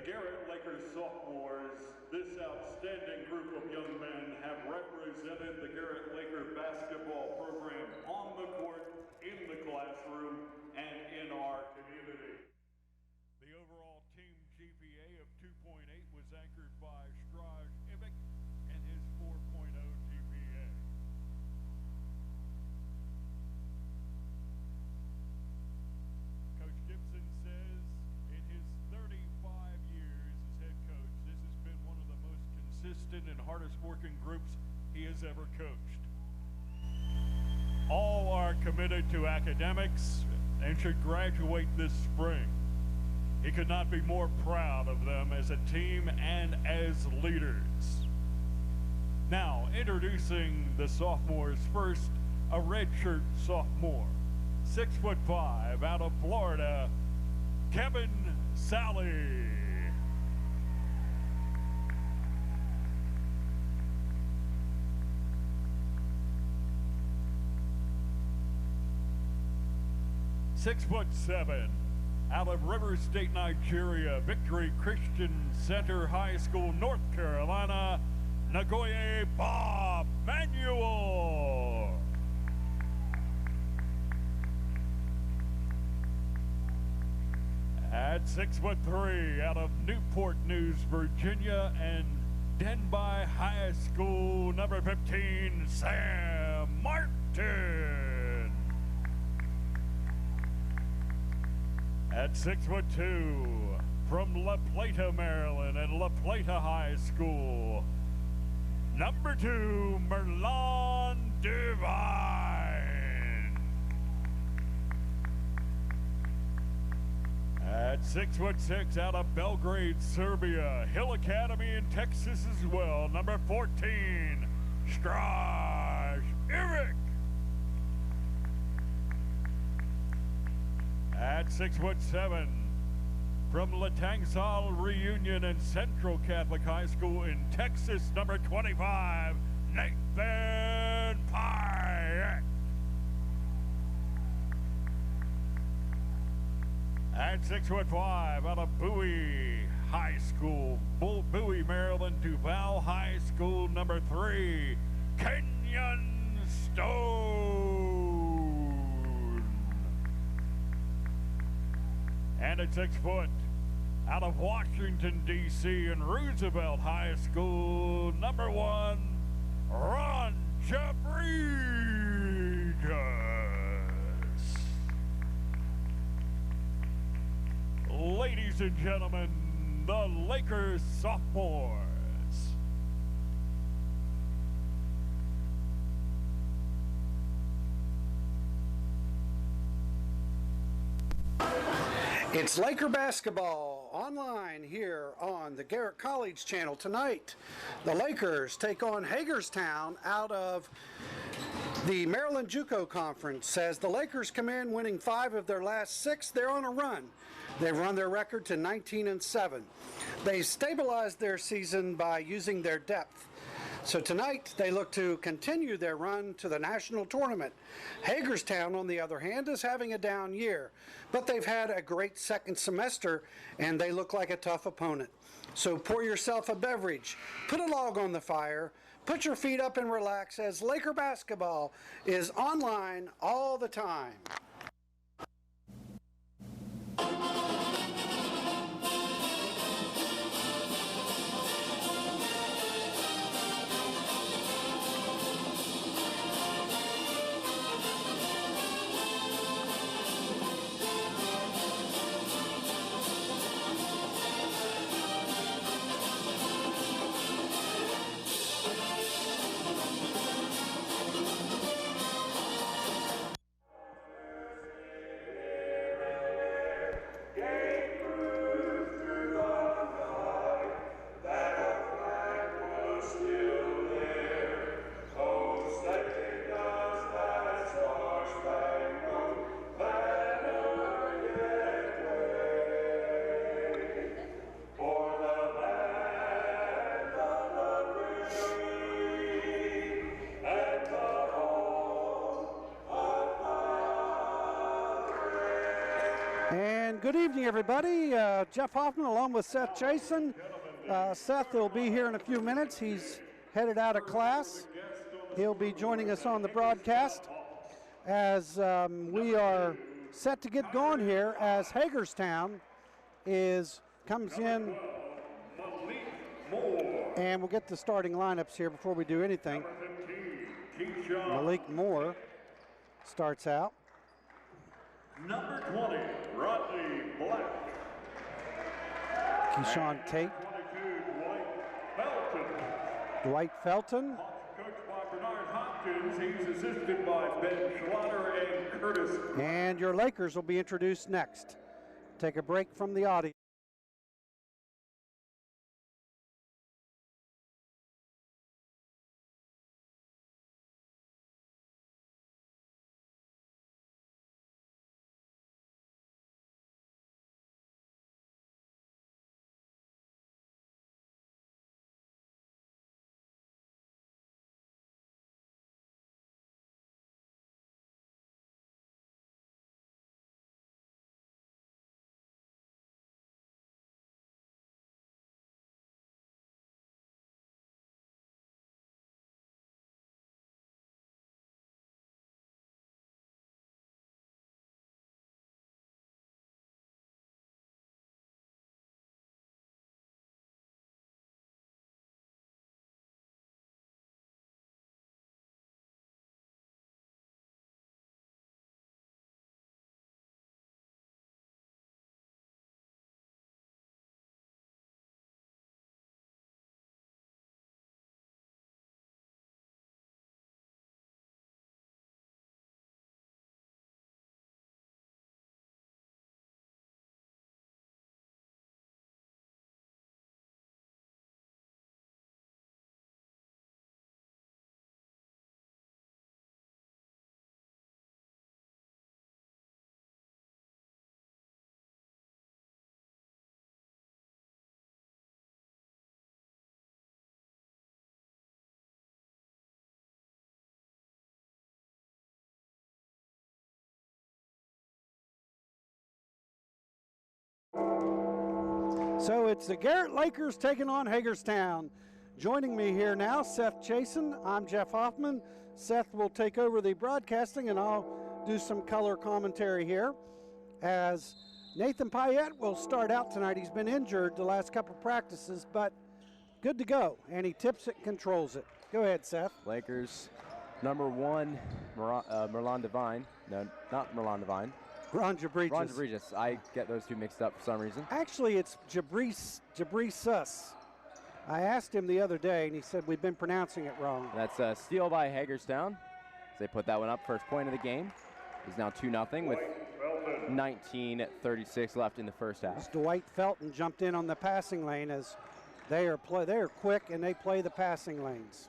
Garrett Lakers sophomores, this outstanding group of young men have represented the Garrett Laker basketball program on the court, in the classroom, and in our community. The overall team GPA of 2.8 was anchored by Straj Ivic and his 4.0 GPA. Coach Gibson says in his 35 years as head coach, this has been one of the most consistent and hardest working groups he has ever coached. All are committed to academics and should graduate this spring. He could not be more proud of them as a team and as leaders. Now, introducing the sophomores first, a redshirt sophomore, 6'5", out of Florida, Kevin Sally. Six foot 7, out of River State, Nigeria, Victory Christian Center High School, North Carolina, Nagoye Bob Manuel. At 6'3", out of Newport News, Virginia, and Denby High School, number 15, Sam Martin. At 6'2", from La Plata, Maryland, and La Plata High School, number 2, Merlon Divine. At 6'6", out of Belgrade, Serbia, Hill Academy in Texas as well, number 14, Straj Ivic. At 6'7", from Latangsal Reunion and Central Catholic High School in Texas, number 25, Nathan Pyatt. At 6'5", out of Bowie High School, Bowie, Maryland, Duval High School, number 3, Kenyon Stone. And at 6 foot, out of Washington, D.C. and Roosevelt High School, number 1, Ron Chabrigas. Ladies and gentlemen, the Lakers sophomores. It's Laker basketball online here on the Garrett College channel tonight. The Lakers take on Hagerstown out of the Maryland JUCO Conference. As the Lakers come in winning 5 of their last 6, they're on a run. They've run their record to 19-7. They stabilized their season by using their depth. So tonight, they look to continue their run to the national tournament. Hagerstown, on the other hand, is having a down year, but they've had a great second semester, and they look like a tough opponent. So pour yourself a beverage, put a log on the fire, put your feet up and relax as Laker basketball is online all the time. And good evening, everybody. Jeff Hoffman along with Seth Jason. Seth will be here in a few minutes. He's headed out of class. He'll be joining us on the broadcast as we are set to get going here as Hagerstown comes in. And we'll get the starting lineups here before we do anything. Malik Moore starts out. Number 20, Rodney Black. Keyshawn Tate. 22, Dwight Felton. Coached by Bernard Hopkins. He's assisted by Ben Schlatter and Curtis. And your Lakers will be introduced next. Take a break from the audience. So it's the Garrett Lakers taking on Hagerstown. Joining me here now, Seth Jason. I'm Jeff Hoffman. Seth will take over the broadcasting and I'll do some color commentary here as Nathan Payette will start out tonight. He's been injured the last couple practices, but good to go. And he tips it, controls it. Go ahead, Seth. Lakers, number 1, Merlon Devine. No, not Merlon Devine. Ron Jabrejas. Ron Jabrejas. I get those two mixed up for some reason. Actually, it's Jabrejas. I asked him the other day, and he said we've been pronouncing it wrong. That's a steal by Hagerstown. They put that one up, first point of the game. It's now 2-0 with 19:36 left in the first half. As Dwight Felton jumped in on the passing lane as they are quick and they play the passing lanes.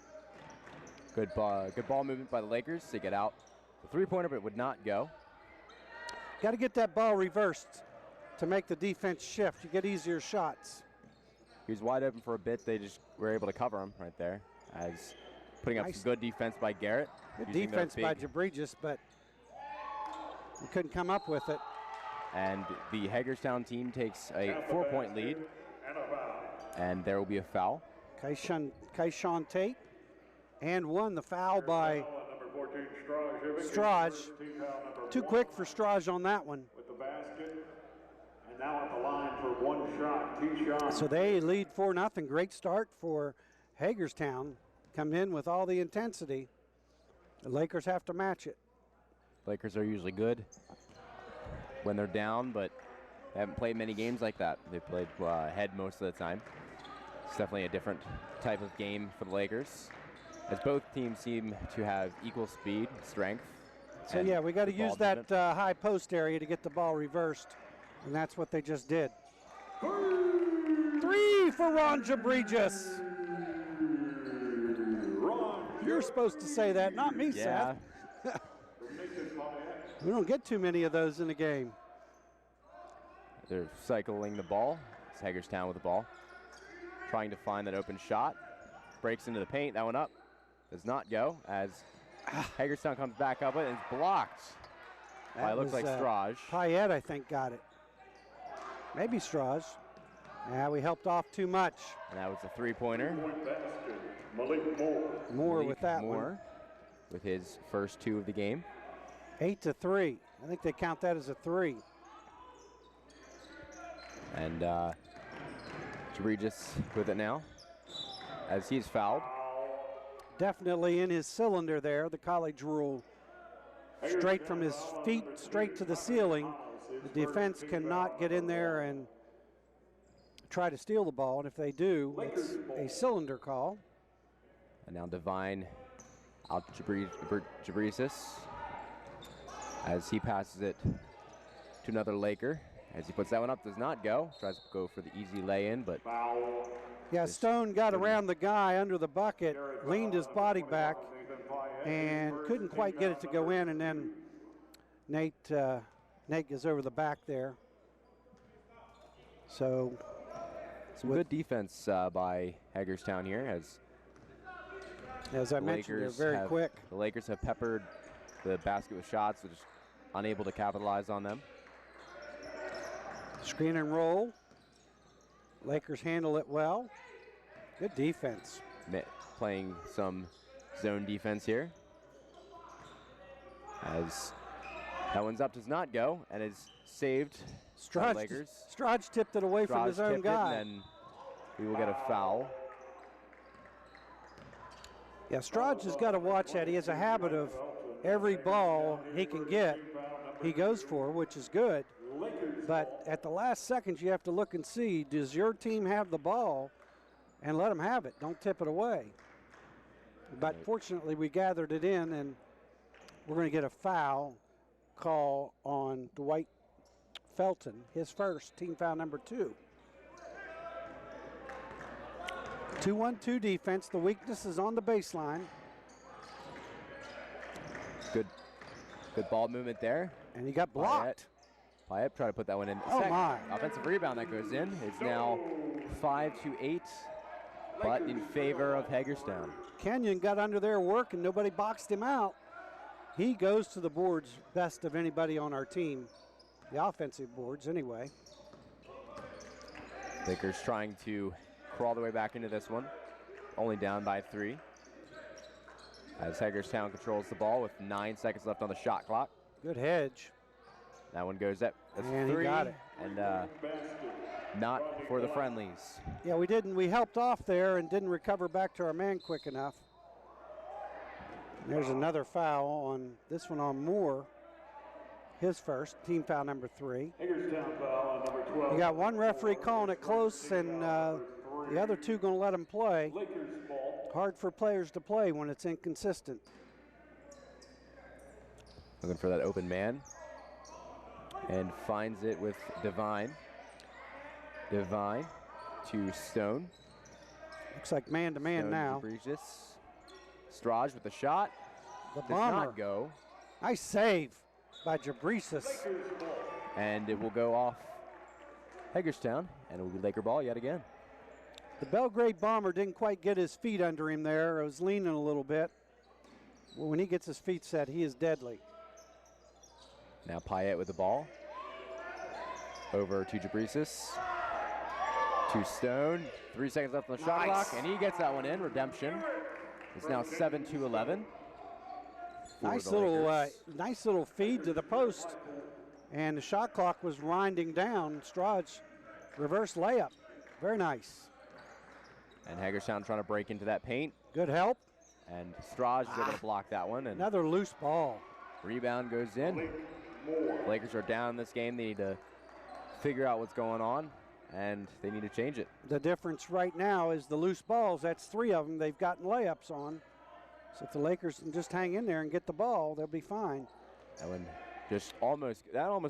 Good ball movement by the Lakers to get out. The three-pointer, but it would not go. Got to get that ball reversed to make the defense shift. You get easier shots. He was wide open for a bit. They just were able to cover him right there. As putting up some good defense by Garrett. Good defense by Jabrejas, but he couldn't come up with it. And the Hagerstown team takes a 4-point lead. And there will be a foul. Keyshawn Tate. And the foul by Straj. Too quick for Straj on that one. With the basket. And now at the line for one shot, Keyshawn. So they lead 4-0. Great start for Hagerstown. Come in with all the intensity. The Lakers have to match it. Lakers are usually good when they're down, but they haven't played many games like that. They played ahead most of the time. It's definitely a different type of game for the Lakers, as both teams seem to have equal speed, strength. So yeah, we got to use that high post area to get the ball reversed, and that's what they just did. 3 for Ron Jabrejas. You're supposed to say that, not me, yeah. Seth. We don't get too many of those in the game. They're cycling the ball. It's Hagerstown with the ball. Trying to find that open shot. Breaks into the paint. That one up. Does not go as Hagerstown comes back up and it's blocked. It looks like Straj. Payette, I think, got it. Maybe Strauss. Yeah, we helped off too much. And that was a three-pointer. Moore with that one. With his first 2 of the game. 8-3. I think they count that as a 3. And Jabrijis with it now, as he's fouled. Definitely in his cylinder there, the college rule. Straight from his feet, straight to the ceiling. The defense cannot get in there and try to steal the ball, and if they do, it's a cylinder call. And now Devine out Jabrijis as he passes it to another Laker. As he puts that one up, does not go. Tries to go for the easy lay-in, but... Yeah, Stone got around the guy under the bucket, leaned his body back, and couldn't quite get it to go in, and then Nate gets over the back there. So... Some good defense by Hagerstown here, as I mentioned, they're very quick. The Lakers have peppered the basket with shots, they're just unable to capitalize on them. Screen and roll. Lakers handle it well. Good defense. Playing some zone defense here. As that one's up, does not go, and is saved by the Lakers. Strauss tipped it away from his own guy. And then we will get a foul. Yeah, Strauss has got to watch that. He has a habit of every ball he can get, he goes for, which is good. But at the last seconds, you have to look and see, does your team have the ball? And let them have it. Don't tip it away. But fortunately, we gathered it in, and we're going to get a foul call on Dwight Felton, his first, team foul number 2. 2-1-2 defense. The weakness is on the baseline. Good ball movement there. And he got blocked. Payette trying to put that one in. Oh, my. Offensive rebound that goes in. It's now 5-8, but in favor of Hagerstown. Kenyon got under there working. Nobody boxed him out. He goes to the boards best of anybody on our team. The offensive boards, anyway. Lakers trying to crawl their way back into this one. Only down by 3. As Hagerstown controls the ball with 9 seconds left on the shot clock. Good hedge. That one goes up. That's and 3. He got it. And not for the friendlies. Yeah, we helped off there and didn't recover back to our man quick enough. There's another foul on this one on Moore. His first, team foul number 3. You got one referee calling it close, and the other 2 going to let him play. Hard for players to play when it's inconsistent. Looking for that open man. And finds it with Devine. Devine to Stone. Looks like man-to-man now. Strauss with the shot. The does bomber. Not go. Nice save by Jabrijis. And it will go off Hagerstown, and it will be Laker ball yet again. The Belgrade bomber didn't quite get his feet under him there. It was leaning a little bit. Well, when he gets his feet set, he is deadly. Now Payette with the ball. Over to Jabrijis. To Stone. 3 seconds left on the shot clock, and he gets that one in. Redemption. It's now 7-11. Nice little feed to the post, and the shot clock was winding down. Strauss reverse layup. Very nice. And Hagerstown trying to break into that paint. Good help. And Strauss is able to block that one. And another loose ball. Rebound goes in. Lakers are down in this game. They need to figure out what's going on, and they need to change it. The difference right now is the loose balls. That's 3 of them they've gotten layups on. So if the Lakers can just hang in there and get the ball, they'll be fine. That one just almost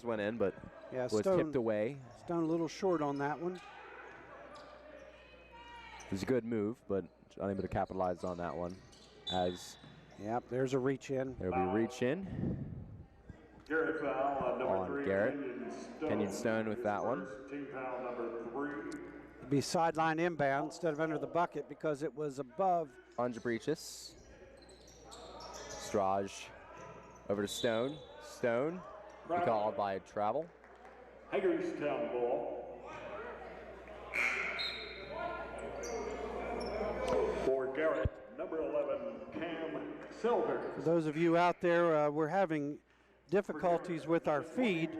went in, but yeah, was tipped away. Stone a little short on that one. It was a good move, but unable to capitalize on that one. Yep, there's a reach in. There will be a reach in. Garrett foul on Garrett. Kenyon Stone with that one. Team foul number 3. It'd be sideline inbound instead of under the bucket because it was above. On Jabrijis. Strauss over to Stone. Stone called by travel. Hagerstown ball. Garrett, number 11, Cam Silver. For those of you out there, we're having difficulties with our feed.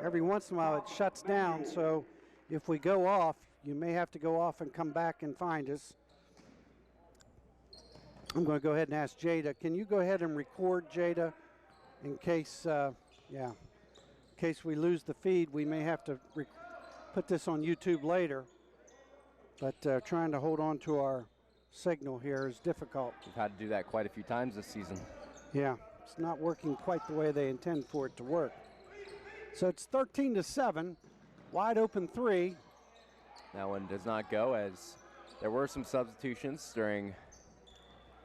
Every once in a while it shuts down, so if we go off, you may have to go off and come back and find us. I'm going to go ahead and ask Jada. Can you go ahead and record, Jada, in case, in case we lose the feed? We may have to put this on YouTube later, but trying to hold on to our signal here is difficult. We've had to do that quite a few times this season. Yeah, it's not working quite the way they intend for it to work. So it's 13-7, wide open three. That one does not go, as there were some substitutions during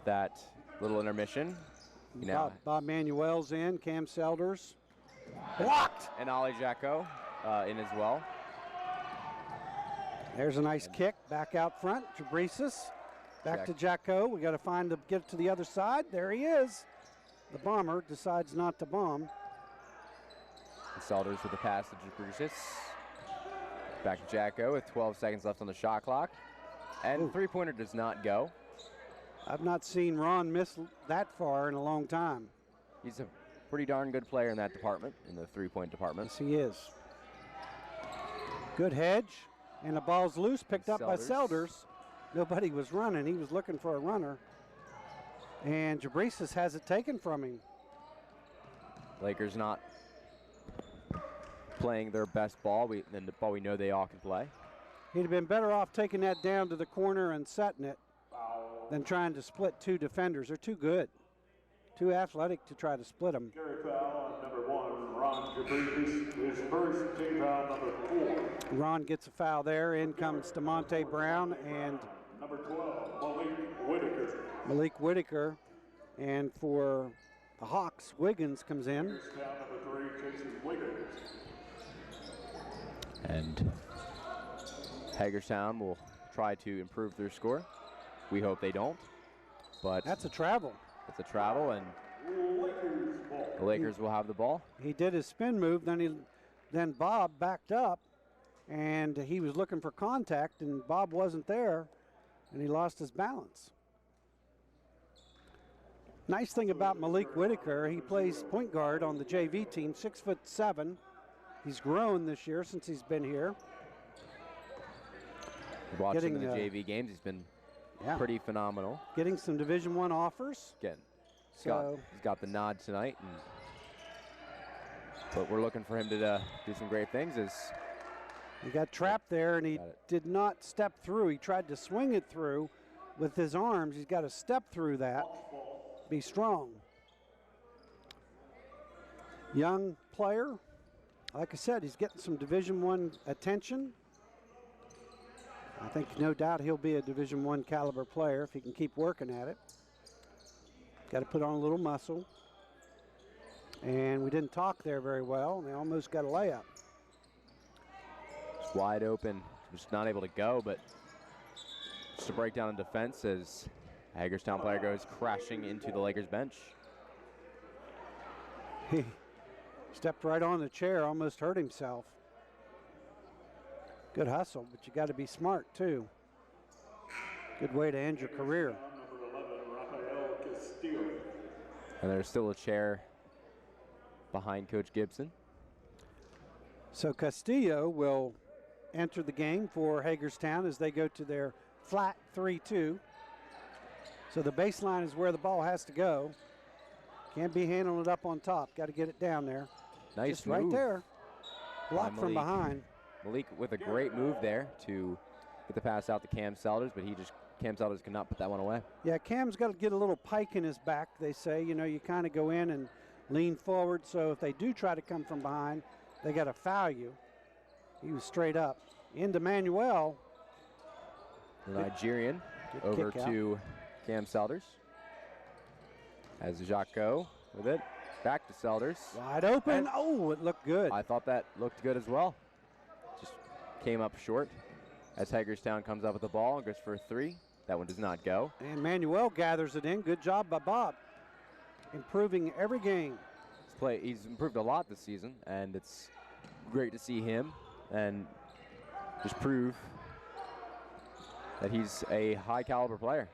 that little intermission. Bob Manuel's in, Cam Selders blocked. And Ali Jacko in as well. There's a nice kick back out front. Jabrisas back to Jacko. We got to get it to the other side. There he is. The bomber decides not to bomb. And Selders with the pass to Jabrisas. Back to Jacko with 12 seconds left on the shot clock. And three-pointer does not go. I've not seen Ron miss that far in a long time. He's a pretty darn good player in that department, in the three-point department. Yes, he is. Good hedge, and the ball's loose, picked up by Selders. Nobody was running. He was looking for a runner. And Jabrisas has it taken from him. Lakers not playing their best ball than the ball we know they all can play. He'd have been better off taking that down to the corner and setting it than trying to split two defenders. They're too good, too athletic to try to split them. Carry foul on number 1, Ron Jabrisas, his first team foul, number 4. Ron gets a foul there. In comes DeMonte Brown and number 12, Malik Whitaker. Malik Whitaker. And for the Hawks, Wiggins comes in. Number 3, Jason Wiggins. And Hagerstown will try to improve their score. We hope they don't, but that's a travel. It's a travel, and the Lakers will have the ball. He did his spin move, then Bob backed up, and he was looking for contact, and Bob wasn't there, and he lost his balance. Nice thing about Malik Whitaker, he plays point guard on the JV team, 6'7". He's grown this year since he's been here. Watching the JV games, he's been pretty phenomenal. Getting some Division I offers. He's got the nod tonight, but we're looking for him to do some great things. He got trapped there, and he did not step through. He tried to swing it through with his arms. He's got to step through that, be strong. Young player. Like I said, he's getting some Division I attention. I think no doubt he'll be a Division I caliber player if he can keep working at it. Got to put on a little muscle. And we didn't talk there very well. And they almost got a layup. It's wide open. Just not able to go, but just a breakdown in defense as a Hagerstown player goes crashing into the Lakers bench. He stepped right on the chair, almost hurt himself. Good hustle, but you got to be smart too. Good way to end your career. And there's still a chair behind Coach Gibson. So Castillo will enter the game for Hagerstown as they go to their flat 3-2. So the baseline is where the ball has to go. Can't be handling it up on top. Got to get it down there. Nice Just move. Right there. Blocked from behind. Malik with a great move there to get the pass out to Cam Selders, but Cam Selders cannot put that one away. Yeah, Cam's got to get a little pike in his back, they say. You know, you kind of go in and lean forward, so if they do try to come from behind, they got to foul you. He was straight up. Into Manuel. The Nigerian over to Cam Selders. As Jacko with it. Back to Selders. Wide open. Oh, it looked good. I thought that looked good as well. Just came up short as Hagerstown comes up with the ball and goes for a three. That one does not go. And Manuel gathers it in. Good job by Bob. Improving every game. He's improved a lot this season, and it's great to see him and just prove that he's a high caliber player.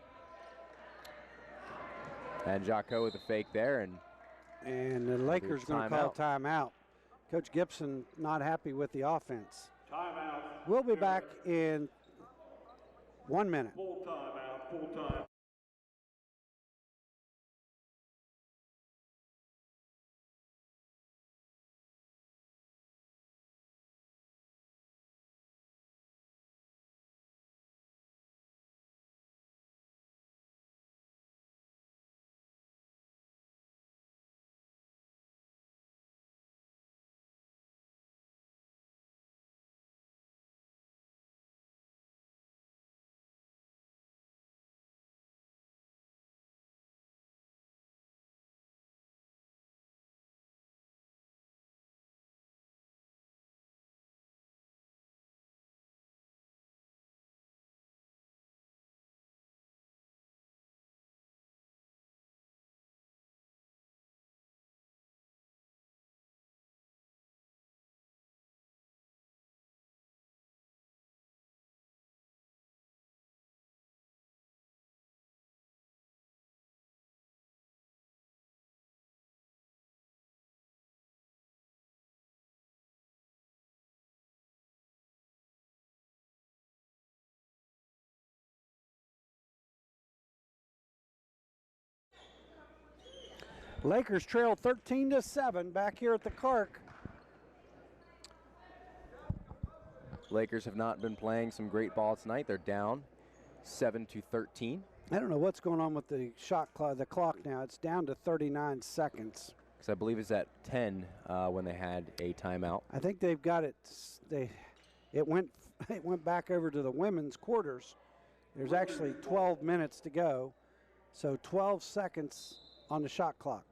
And Jocko with a fake there, and the Lakers going to call timeout. Coach Gibson not happy with the offense. Timeout. We'll be back in 1 minute. Full timeout, full time. Lakers trail 13-7 back here at the Clark. Lakers have not been playing some great ball tonight. They're down 7-13. I don't know what's going on with the shot clock, the clock now. It's down to 39 seconds. Because I believe it's at 10 when they had a timeout. I think they've got it. It went back over to the women's quarters. There's actually 12 minutes to go, so 12 seconds on the shot clock.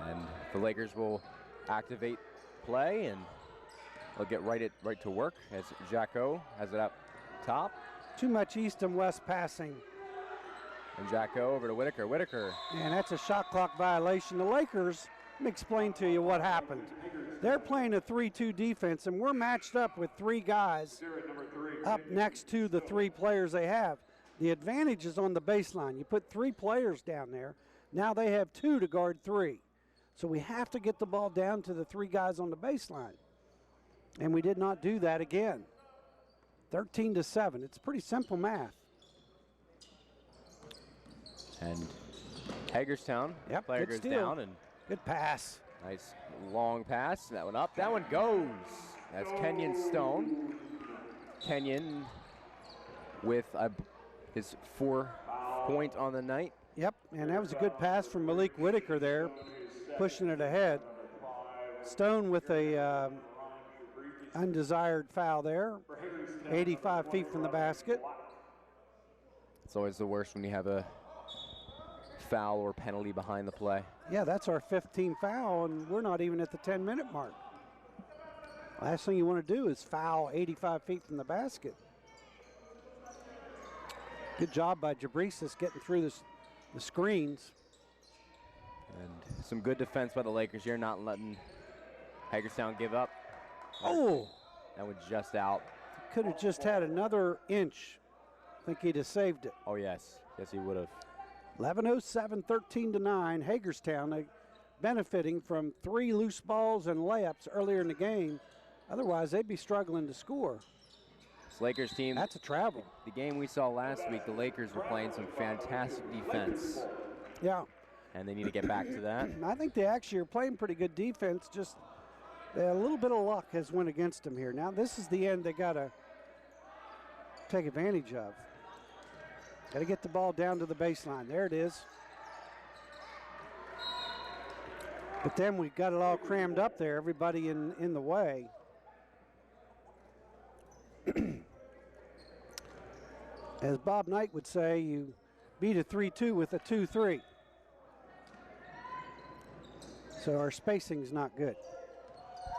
And the Lakers will activate play, and they'll get right to work as Jacko has it up top. Too much east and west passing. And Jacko over to Whitaker. Whitaker. And that's a shot clock violation. The Lakers, let me explain to you what happened. They're playing a 3-2 defense, and we're matched up with three guys up next to the three players they have. The advantage is on the baseline. You put three players down there. Now they have two to guard three. So we have to get the ball down to the three guys on the baseline. And we did not do that again. 13-7. It's pretty simple math. And Hagerstown, yep, player goes down. And good pass. Nice long pass. That one up. That one goes. That's Kenyon Stone. Kenyon with his 4th point on the night. Yep, and that was a good pass from Malik Whitaker there, pushing it ahead. Stone with a undesired foul there, 85 feet from the basket. It's always the worst when you have a foul or penalty behind the play. Yeah, that's our 15th foul, and we're not even at the 10-minute mark. Last thing you want to do is foul 85 feet from the basket. Good job by Jabrisas getting through the screens. And some good defense by the Lakers here, not letting Hagerstown give up. Oh! That was just out. Could have just had another inch. I think he'd have saved it. Oh, yes. Yes, he would have. 11:07, 13-9. Hagerstown benefiting from 3 loose balls and layups earlier in the game. Otherwise, they'd be struggling to score. This Lakers team. That's a travel. The game we saw last week, the Lakers were playing some fantastic defense. Yeah. And they need to get back to that. I think they actually are playing pretty good defense. Just a little bit of luck has went against them here. Now, this is the end they got to take advantage of. Got to get the ball down to the baseline. There it is. But then we've got it all crammed up there, everybody in the way. As Bob Knight would say, you beat a 3-2 with a 2-3. So our spacing's not good.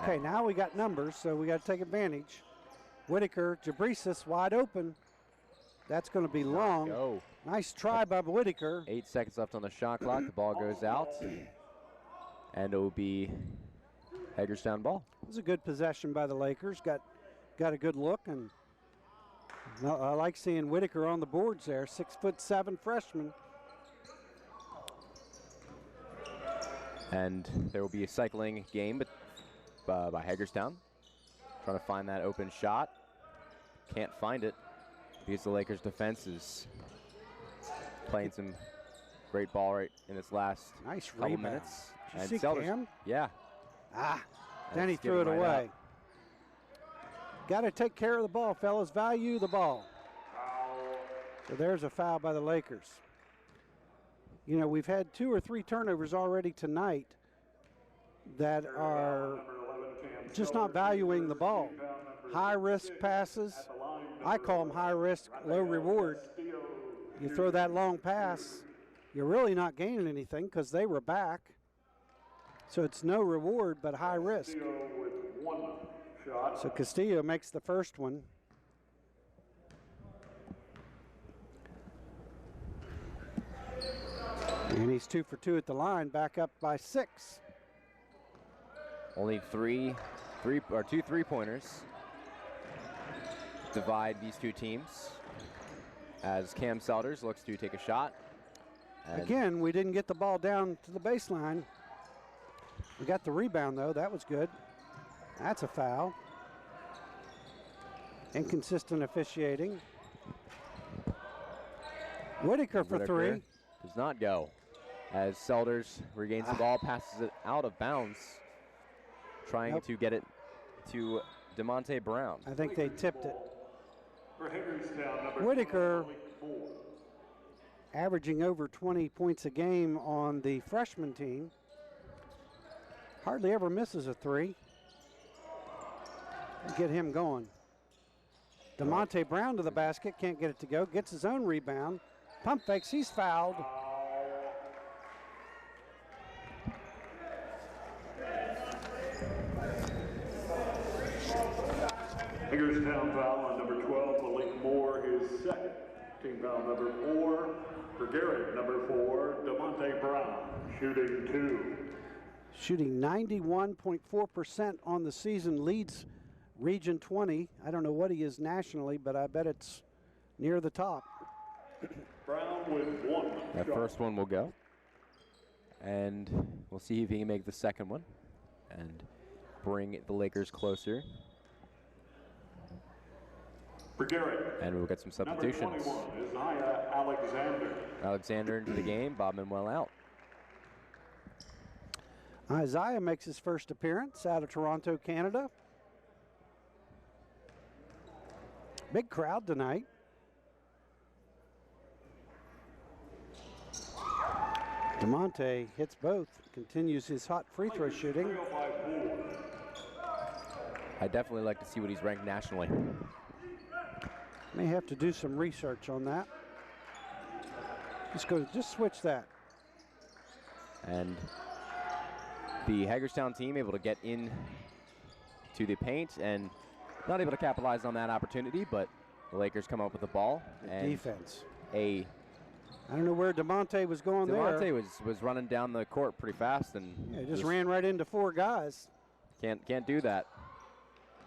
Okay, now we got numbers, so we got to take advantage. Whitaker, Jabrisas wide open. That's going to be long. Go. Nice try by Whitaker. 8 seconds left on the shot clock. The ball goes out. And it will be Hagerstown ball. It was a good possession by the Lakers. Got a good look, and I like seeing Whitaker on the boards there. 6'7" freshman. And there will be a cycling game by Hagerstown. Trying to find that open shot. Can't find it because the Lakers defense is playing some great ball right in this last couple rebound. Minutes. Did you see Cam? Yeah. Then he threw it away. Got to take care of the ball, fellas. Value the ball. So there's a foul by the Lakers. You know, we've had 2 or 3 turnovers already tonight that are just not valuing the ball. High risk passes. I call them high risk, low reward. You throw that long pass, you're really not gaining anything because they were back. So it's no reward but high risk. So Castillo makes the first one. And he's 2 for 2 at the line, back up by 6. Only 2 3-pointers divide these two teams as Cam Selders looks to take a shot. Again, we didn't get the ball down to the baseline. We got the rebound, though. That was good. That's a foul. Inconsistent officiating. Whitaker for 3. Does not go. As Selders regains the ball, passes it out of bounds, trying to get it to DeMonte Brown. I think they tipped it. Whitaker averaging over 20 points a game on the freshman team. Hardly ever misses a 3. Get him going. DeMonte Brown to the basket, can't get it to go, gets his own rebound. Pump fakes, he's fouled. Hagerstown foul on number 12, Malik Moore, his second. Team foul number 4 for Garrett, number 4, DeMonte Brown, shooting 2. Shooting 91.4% on the season, leads Region 20. I don't know what he is nationally, but I bet it's near the top. Brown with 1. That first one will go. And we'll see if he can make the second one and bring the Lakers closer. For Garrett. And we'll get some substitutions. Number 21 is Alexander. Alexander into the game, Bob Manuel out. Isaiah makes his first appearance out of Toronto, Canada. Big crowd tonight. DeMonte hits both, continues his hot free throw shooting. I definitely like to see what he's ranked nationally. May have to do some research on that. Just switch that. And the Hagerstown team able to get in to the paint and not able to capitalize on that opportunity, but the Lakers come up with the ball. And defense. I don't know where DeMonte was going there. DeMonte was running down the court pretty fast and just ran right into 4 guys. Can't do that.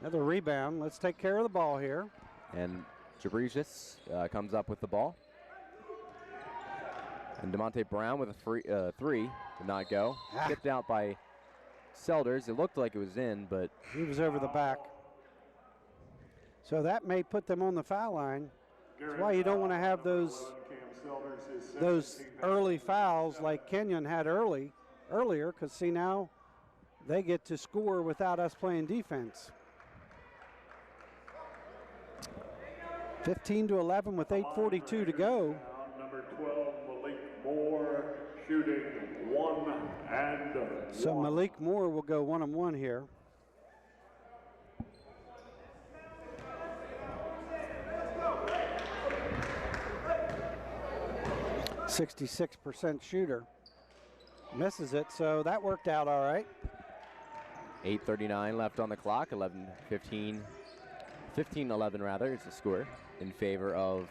Another rebound. Let's take care of the ball here. And Jabricius comes up with the ball. And DeMonte Brown with a 3 did not go. Tipped out by Selders. It looked like it was in, but he was over the back. So that may put them on the foul line. That's why you don't want to have those early fouls like Kenyon had earlier, because see now they get to score without us playing defense. 15-11 with 8:42 to go. Number 12, Malik Moore, shooting 1 and 1. So Malik Moore will go 1-on-1 here. .66% shooter. Misses it, so that worked out all right. 8:39 left on the clock. 15-11 rather is the score in favor of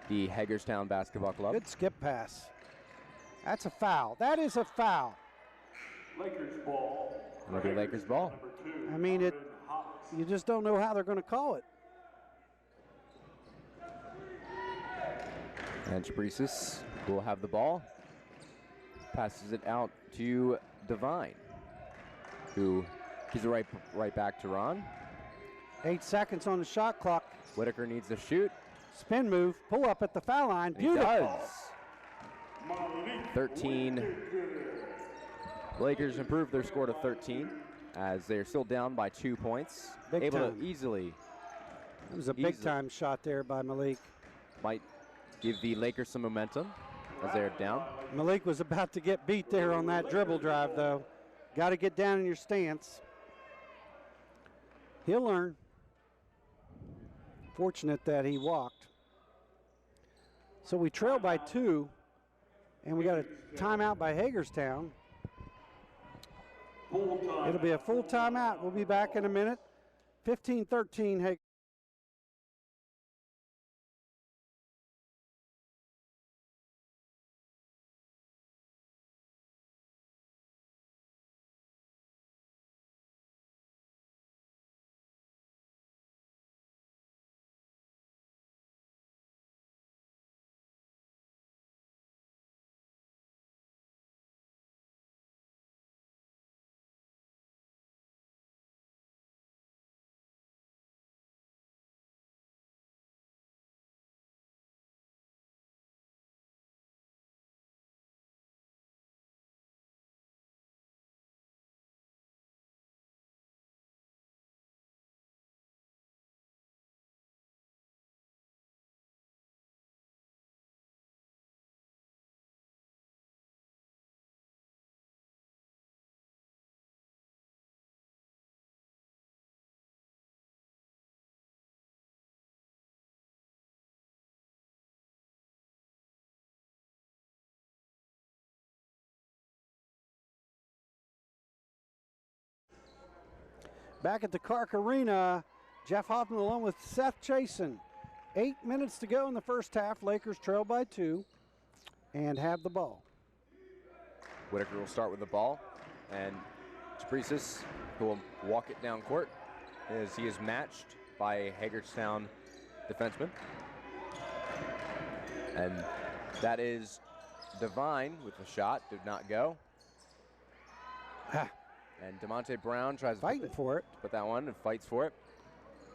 the Hagerstown Basketball Club. Good skip pass. That's a foul. That is a foul. Lakers ball. It'll be Lakers ball. I mean, you just don't know how they're going to call it. And Jabricius will have the ball. Passes it out to Devine, who gives it right back to Ron. 8 seconds on the shot clock. Whitaker needs to shoot. Spin move, pull up at the foul line. He Beautiful. does. 13. Lakers improve their score to 13 as they're still down by 2 points. Big Able time. to easily. It was a big time shot there by Malik. Might give the Lakers some momentum as they're down. Malik was about to get beat there on that dribble drive, though. Got to get down in your stance. He'll learn. Fortunate that he walked. So we trail by 2, and we got a timeout by Hagerstown. It'll be a full timeout. We'll be back in a minute. 15-13 Hagerstown. Back at the Clark Arena, Jeff Hoffman along with Seth Chasen. 8 minutes to go in the first half. Lakers trail by 2 and have the ball. Whitaker will start with the ball, and Japrisis, who will walk it down court as he is matched by a Hagerstown defenseman. And that is Devine with the shot, did not go. And DeMonte Brown tries Fighting for it. Put that one and fights for it.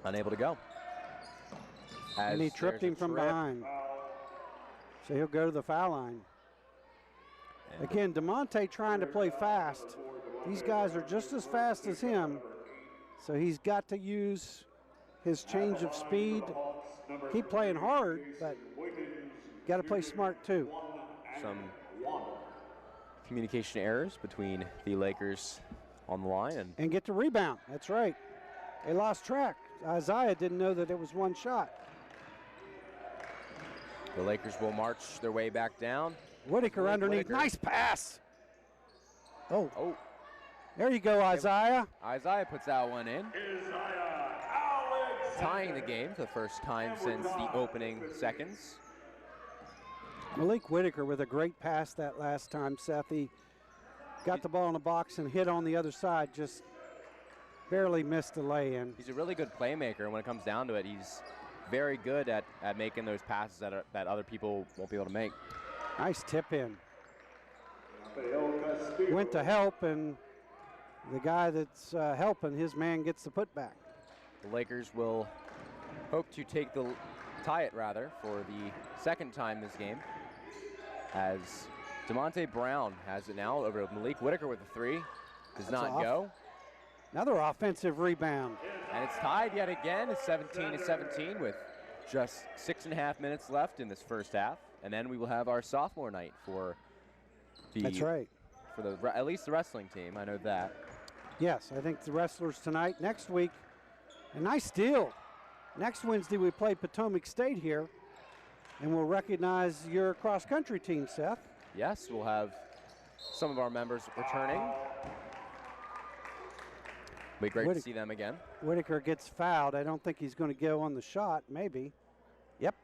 Unable to go. And he tripped him from behind. So he'll go to the foul line. And again, DeMonte trying to play fast. These guys are just as fast as him. So he's got to use his change of speed. Keep playing hard, but got to play smart too. Some communication errors between the Lakers on the line. And get the rebound. That's right. They lost track. Isaiah didn't know that it was one shot. The Lakers will march their way back down. Whitaker underneath. Whitaker. Nice pass. Oh. Oh. There you go, Isaiah. Isaiah puts that one in. Tying the game for the first time since the opening seconds. Malik Whitaker with a great pass that last time, Seth. He got the ball in the box and hit on the other side, just barely missed the lay-in. He's a really good playmaker. When it comes down to it, he's very good at making those passes that other people won't be able to make. Nice tip in. Went to help, and the guy that's helping, his man gets the putback. The Lakers will hope to tie it for the second time this game, as DeMonte Brown has it now over to Malik Whitaker with a 3. Does not go. Another offensive rebound. And it's tied yet again. It's 17-17 with just 6.5 minutes left in this first half. And then we will have our sophomore night for the That's right. For the at least the wrestling team. I know that. Yes, I think the wrestlers tonight. Next week, a nice steal. Next Wednesday we play Potomac State here, and we'll recognize your cross-country team, Seth. Yes, we'll have some of our members returning. It'll be great to see them again. Whitaker gets fouled. I don't think he's going to go on the shot, maybe. Yep.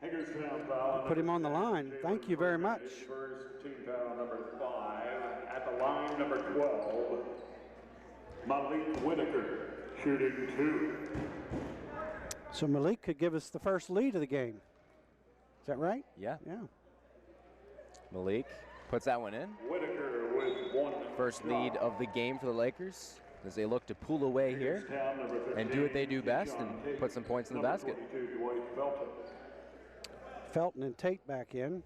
Put him on the line. Thank you very much. First team foul number 5 at the line, number 12, Malik Whitaker, shooting 2. So Malik could give us the first lead of the game. Is that right? Yeah. Yeah. Malik puts that one in. Whitaker with 1 First lead shot. of the game for the Lakers as they look to pull away here and do what they do best and put some points in the basket. Felton and Tate back in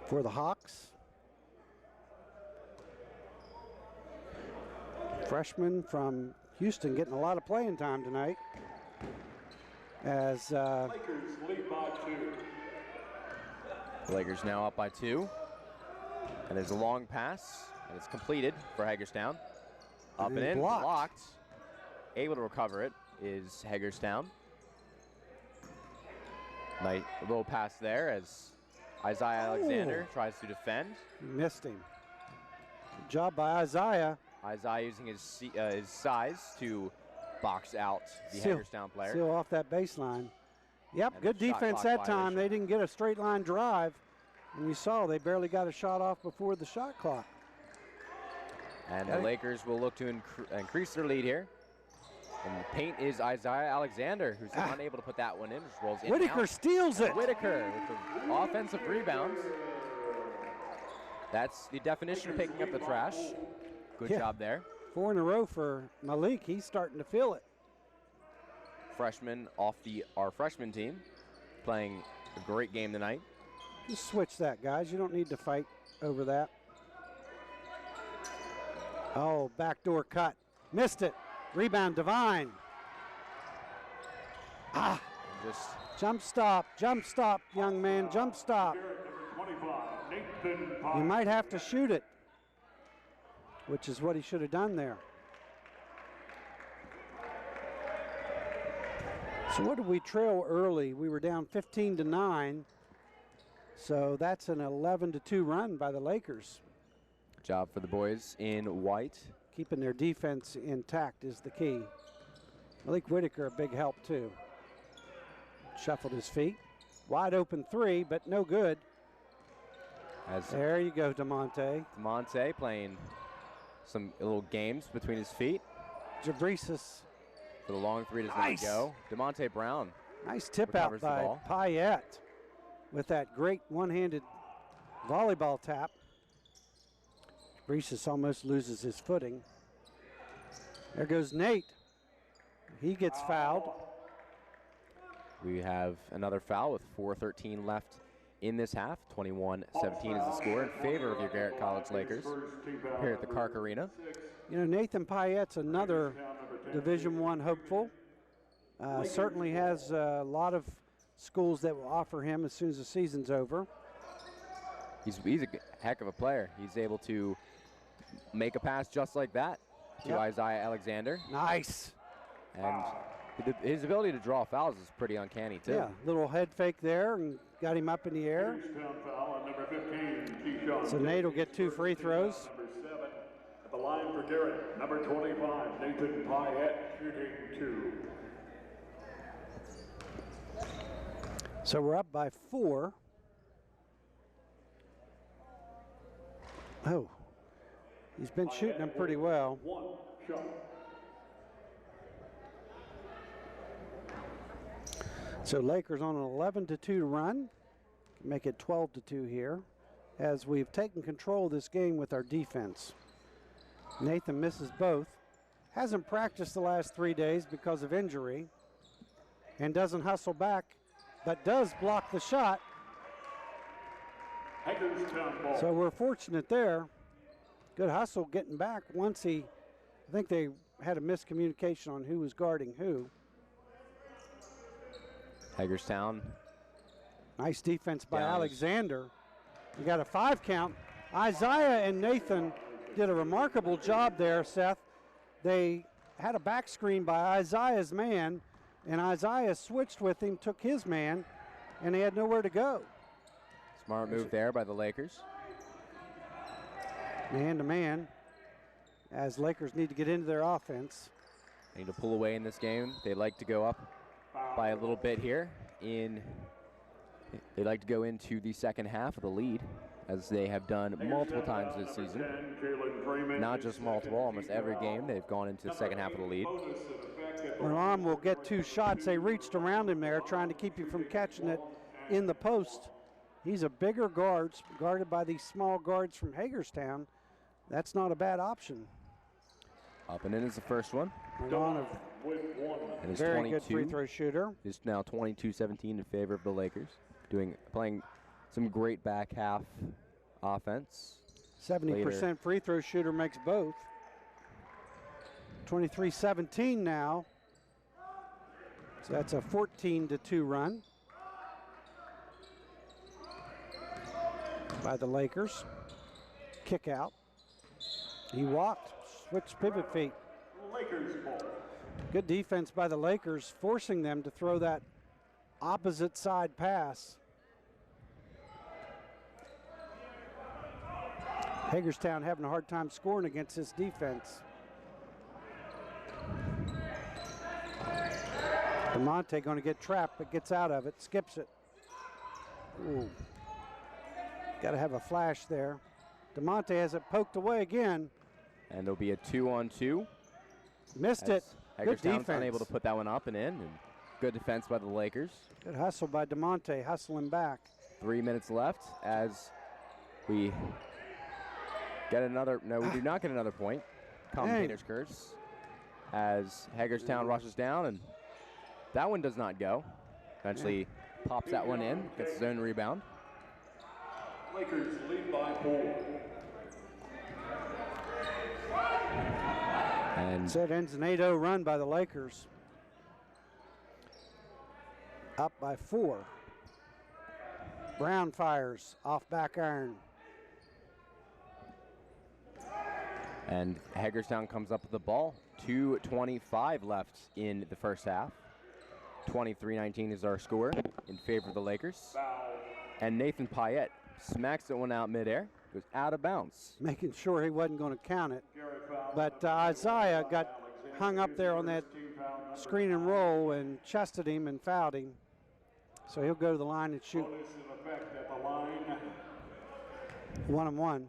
for the Hawks. Freshman from Houston getting a lot of playing time tonight. As Lakers lead by 2. The Lakers now up by 2. And there's a long pass, and it's completed for Hagerstown. Up and in, blocked. Able to recover it is Hagerstown. Nice little pass there as Isaiah Alexander tries to defend. Missed him. Good job by Isaiah. Isaiah using his size to box out the Hagerstown player. Seal off that baseline. Yep, And good defense that time. violation. They didn't get a straight line drive. And you saw they barely got a shot off before the shot clock. And the Lakers will look to increase their lead here. And the paint is Isaiah Alexander, who's unable to put that one in. Just rolls in and Whitaker out. steals it. Whitaker with the offensive rebounds. That's the definition of picking up the trash. Good job there. 4 in a row for Malik. He's starting to feel it. Freshman off our freshman team, playing a great game tonight. Just switch that, guys. You don't need to fight over that. Oh, backdoor cut. Missed it. Rebound, Divine. Just Jump stop, young man, jump stop. You might have to shoot it, which is what he should have done there. So what did we trail early? We were down 15-9. So that's an 11-2 run by the Lakers. job for the boys in white. Keeping their defense intact is the key. Malik Whitaker, a big help too. Shuffled his feet. Wide open 3, but no good. There you go, DeMonte. DeMonte playing some little games between his feet. Jabrisas. For the long 3 does not go. DeMonte Brown. Nice tip out by Payette with that great one-handed volleyball tap. Jabrisas almost loses his footing. There goes Nate. He gets fouled. We have another foul with 4:13 left in this half. 21-17 is the score in favor of your Garrett College Lakers here at the Clark Arena. You know, Nathan Payette's another Division I hopeful. Certainly has a lot of schools that will offer him as soon as the season's over. He's a heck of a player. He's able to make a pass just like that to Isaiah Alexander. Nice. And his ability to draw fouls is pretty uncanny, too. Yeah, little head fake there and got him up in the air. So Nate will get 2 free throws. Number 7 at the line for Garrett. Number 25, Nathan Payette, shooting 2. So we're up by 4. Oh, he's been shooting them pretty well. 1 shot. So Lakers on an 11-2 run. Make it 12-2 here as we've taken control of this game with our defense. Nathan misses both. Hasn't practiced the last 3 days because of injury and doesn't hustle back, but does block the shot. So we're fortunate there. Good hustle getting back once I think they had a miscommunication on who was guarding who. Hagerstown. Nice defense by Alexander. You got a 5 count. Isaiah and Nathan did a remarkable job there, Seth. They had a back screen by Isaiah's man, and Isaiah switched with him, took his man, and he had nowhere to go. Smart move there by the Lakers. Man to man, as Lakers need to get into their offense. They need to pull away in this game. They like to go up by a little bit here. They like to go into the second half of the lead, as they have done multiple times this season. Not just multiple, almost every game they've gone into the second half of the lead. Merlam will get 2 shots. They reached around him there, trying to keep you from catching it in the post. He's a bigger guard, guarded by these small guards from Hagerstown. That's not a bad option. Up and in is the first one. And with very good free throw shooter. It's now 22-17 in favor of the Lakers. Playing some great back half offense. 70% free throw shooter makes both. 23-17 now. So that's a 14-2 run by the Lakers. Kick out. He walked, switched pivot feet. Lakers ball. Good defense by the Lakers, forcing them to throw that opposite side pass. Hagerstown having a hard time scoring against this defense. DeMonte going to get trapped, but gets out of it, skips it. Ooh. Got to have a flash there. DeMonte has it poked away again. And there'll be a 2-on-2. Missed it. Good Hagerstown's defense. unable to put that one up and in. And good defense by the Lakers. Good hustle by DeMonte, hustling back. 3 minutes left as we get another. No, we do not get another point. Commentator's curse. As Hagerstown rushes down, and that one does not go. Eventually pops that one in, gets his own rebound. Lakers lead by 4. And So it ends an 8-0 run by the Lakers. Up by 4. Brown fires off back iron. And Hagerstown comes up with the ball. 2:25 left in the first half. 23-19 is our score in favor of the Lakers. And Nathan Payette smacks that one out midair. Goes out of bounds. Making sure he wasn't going to count it. But Isaiah got hung up there on that screen and roll and chested him and fouled him. So he'll go to the line and shoot. 1-on-1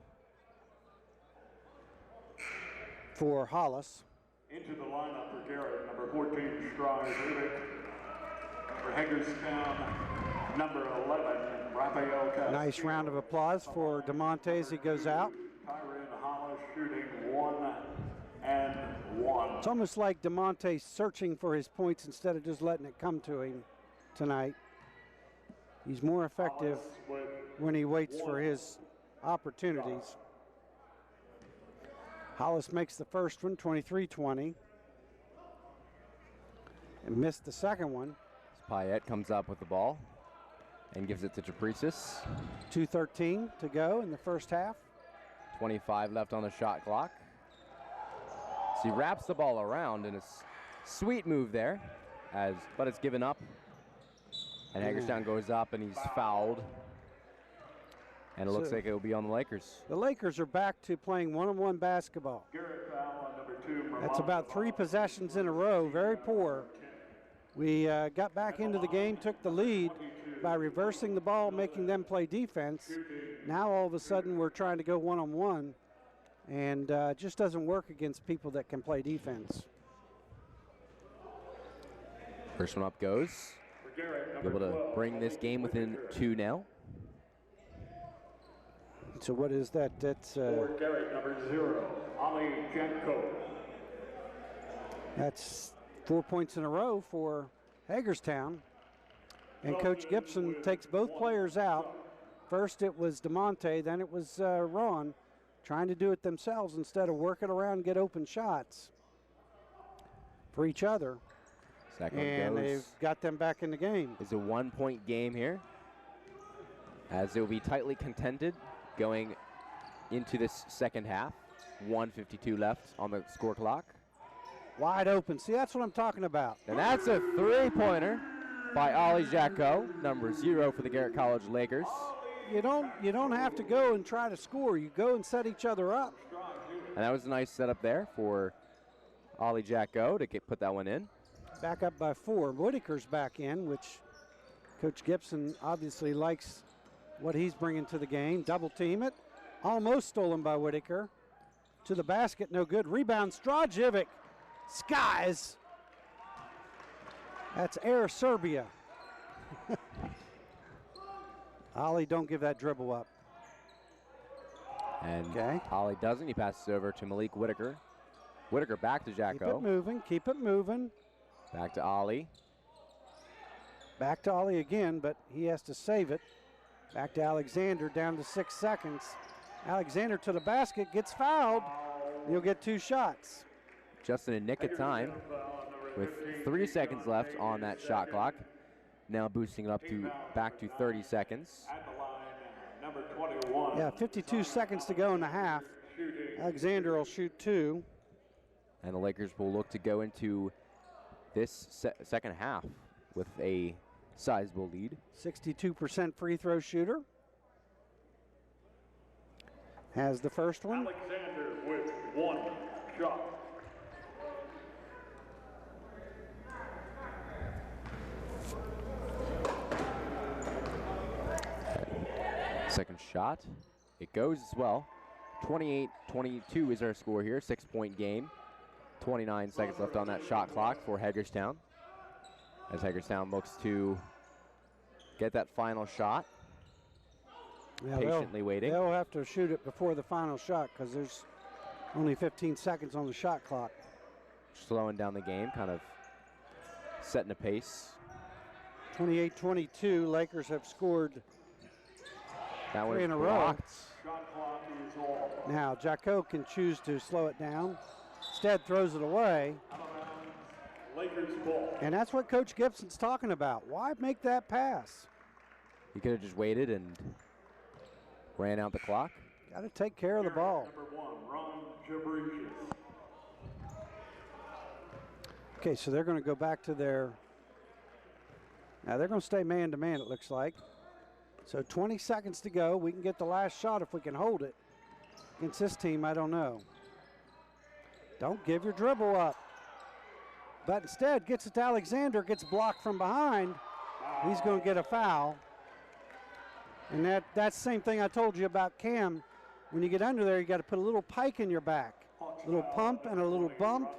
for Hollis. Into the lineup for Garrett, number 14, Strive. For Hagerstown, number 11, Raphael Castillo. Nice round of applause for DeMonte as he goes out. Tyron Hollis shooting 1 and 1. It's almost like DeMonte searching for his points instead of just letting it come to him tonight. He's more effective when he waits for his opportunities. Hollis makes the first one, 23-20. And missed the second one. Payette comes up with the ball and gives it to Japrisis. 2:13 to go in the first half. 25 left on the shot clock. So he wraps the ball around in a sweet move there, but it's given up. And Hagerstown goes up and he's fouled. And it looks like it'll be on the Lakers. The Lakers are back to playing one-on-one basketball. Garrett foul on number 2. That's about 3 possessions in a row, very poor. We got back into the game, took the lead by reversing the ball, making them play defense. Now all of a sudden we're trying to go one-on-one, and it just doesn't work against people that can play defense. First one up goes. Able to bring this game within 2 now. So what is that? That's For Garrett, number 0, Ali Janko. that's 4 points in a row for Hagerstown. And Coach Gibson takes both players out. First it was DeMonte, then it was Ron, trying to do it themselves instead of working around and get open shots for each other. Second And one they've goes. got them back in the game. It's a 1-point game here, as it will be tightly contended going into this second half. 1:52 left on the score clock. Wide open. See, that's what I'm talking about. And that's a 3-pointer by Ali Jacko, number 0 for the Garrett College Lakers. You don't have to go and try to score. You go and set each other up. And that was a nice setup there for Ali Jacko to put that one in. Back up by 4. Whitaker's back in, which Coach Gibson obviously likes what he's bringing to the game. Double team it. Almost stolen by Whitaker. To the basket, no good. Rebound, Strajivic. Skies. That's Air Serbia. Ollie, don't give that dribble up. And Okay. Ollie doesn't. He passes over to Malik Whitaker. Whitaker back to Keep it Jacko. moving, keep it moving. Back to Ollie. Back to Ollie again, but he has to save it. Back to Alexander, down to 6 seconds. Alexander to the basket, gets fouled. You'll get 2 shots. Just in a nick of time with 3 seconds left on that shot clock. Now boosting it up to back to 30 seconds. Yeah, 52 seconds to go in the half. Alexander will shoot 2. And the Lakers will look to go into this second half with a sizable lead. 62% free throw shooter. Has the first one. Alexander with 1 shot. Second shot, it goes as well. 28-22 is our score here, 6-point game. 29 seconds left on that shot clock for Hagerstown. As Hagerstown looks to get that final shot. Yeah, Patiently waiting. They'll have to shoot it before the final shot because there's only 15 seconds on the shot clock. Slowing down the game, kind of setting a pace. 28-22, Lakers have scored That 3 was in a row. blocked. Now, Jacko can choose to slow it down. Instead, throws it away. Lakers ball. And that's what Coach Gibson's talking about. Why make that pass? He could have just waited and ran out the clock. Got to take care of the ball. Number 1, Ron Jabricius. Okay, so they're going to go back to their. Now they're going to stay man to man, it looks like. So 20 seconds to go. We can get the last shot if we can hold it. Against this team, I don't know. Don't give your dribble up. But instead, gets it to Alexander, gets blocked from behind. He's going to get a foul. And that's the same thing I told you about Cam. When you get under there, you got to put a little pike in your back. A little pump and a little bump.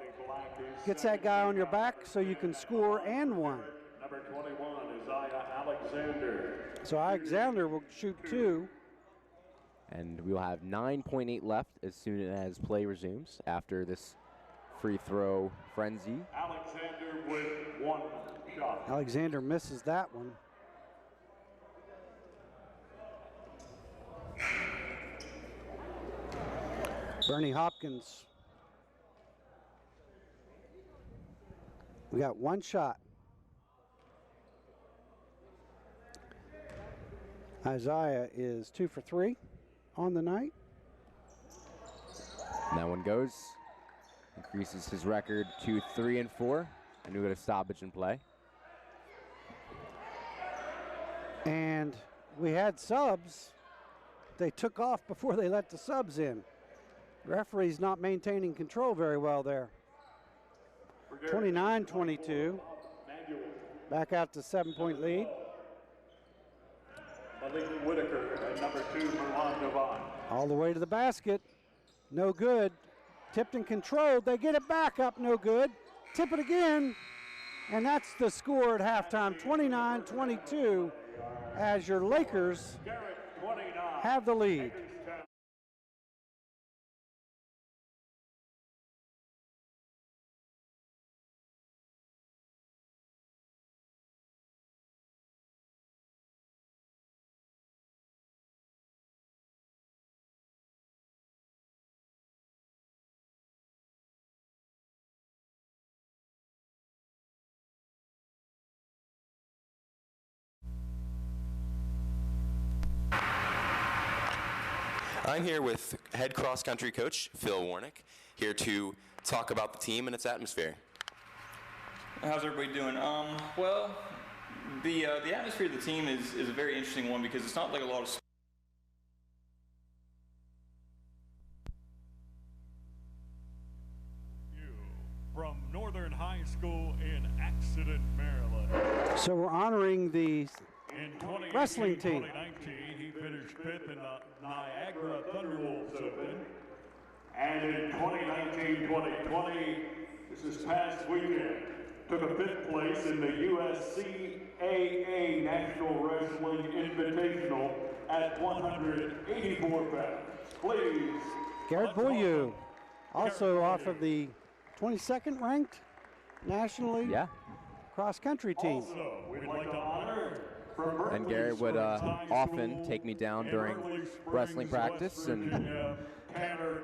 Gets that guy on your back so you can score and one. Number 21, Isaiah Alexander. So Alexander will shoot 2. And we will have 9.8 left as soon as play resumes after this free throw frenzy. Alexander with 1 shot. Alexander misses that one. Bernie Hopkins. We got 1 shot. Isaiah is 2 for 3 on the night. And that one goes. Increases his record to 3 and 4. And we got a stoppage in play. And we had subs. They took off before they let the subs in. Referee's not maintaining control very well there. 29-22. Back out to 7-point lead. Malik Whitaker and number 2, Merwan Devon. All the way to the basket. No good. Tipped and controlled. They get it back up. No good. Tip it again. And that's the score at halftime. 29-22 as your Lakers Garrett, 29. have the lead. I'm here with head cross-country coach Phil Warnick, here to talk about the team and its atmosphere. How's everybody doing? Well, the atmosphere of the team is a very interesting one because it's not like a lot of From Northern High School in Accident, Maryland. So we're honoring the In 2018, wrestling team. 2019, he finished 5th in the Niagara Thunderwolves Open. And in 2019-2020, this past weekend, took a 5th place in the USC AA National Wrestling Invitational at 184 pounds. Please. Garrett Boyu, also off of the 22nd ranked nationally cross-country team. Also, we'd like to honor And Garrett would often take me down during wrestling practice and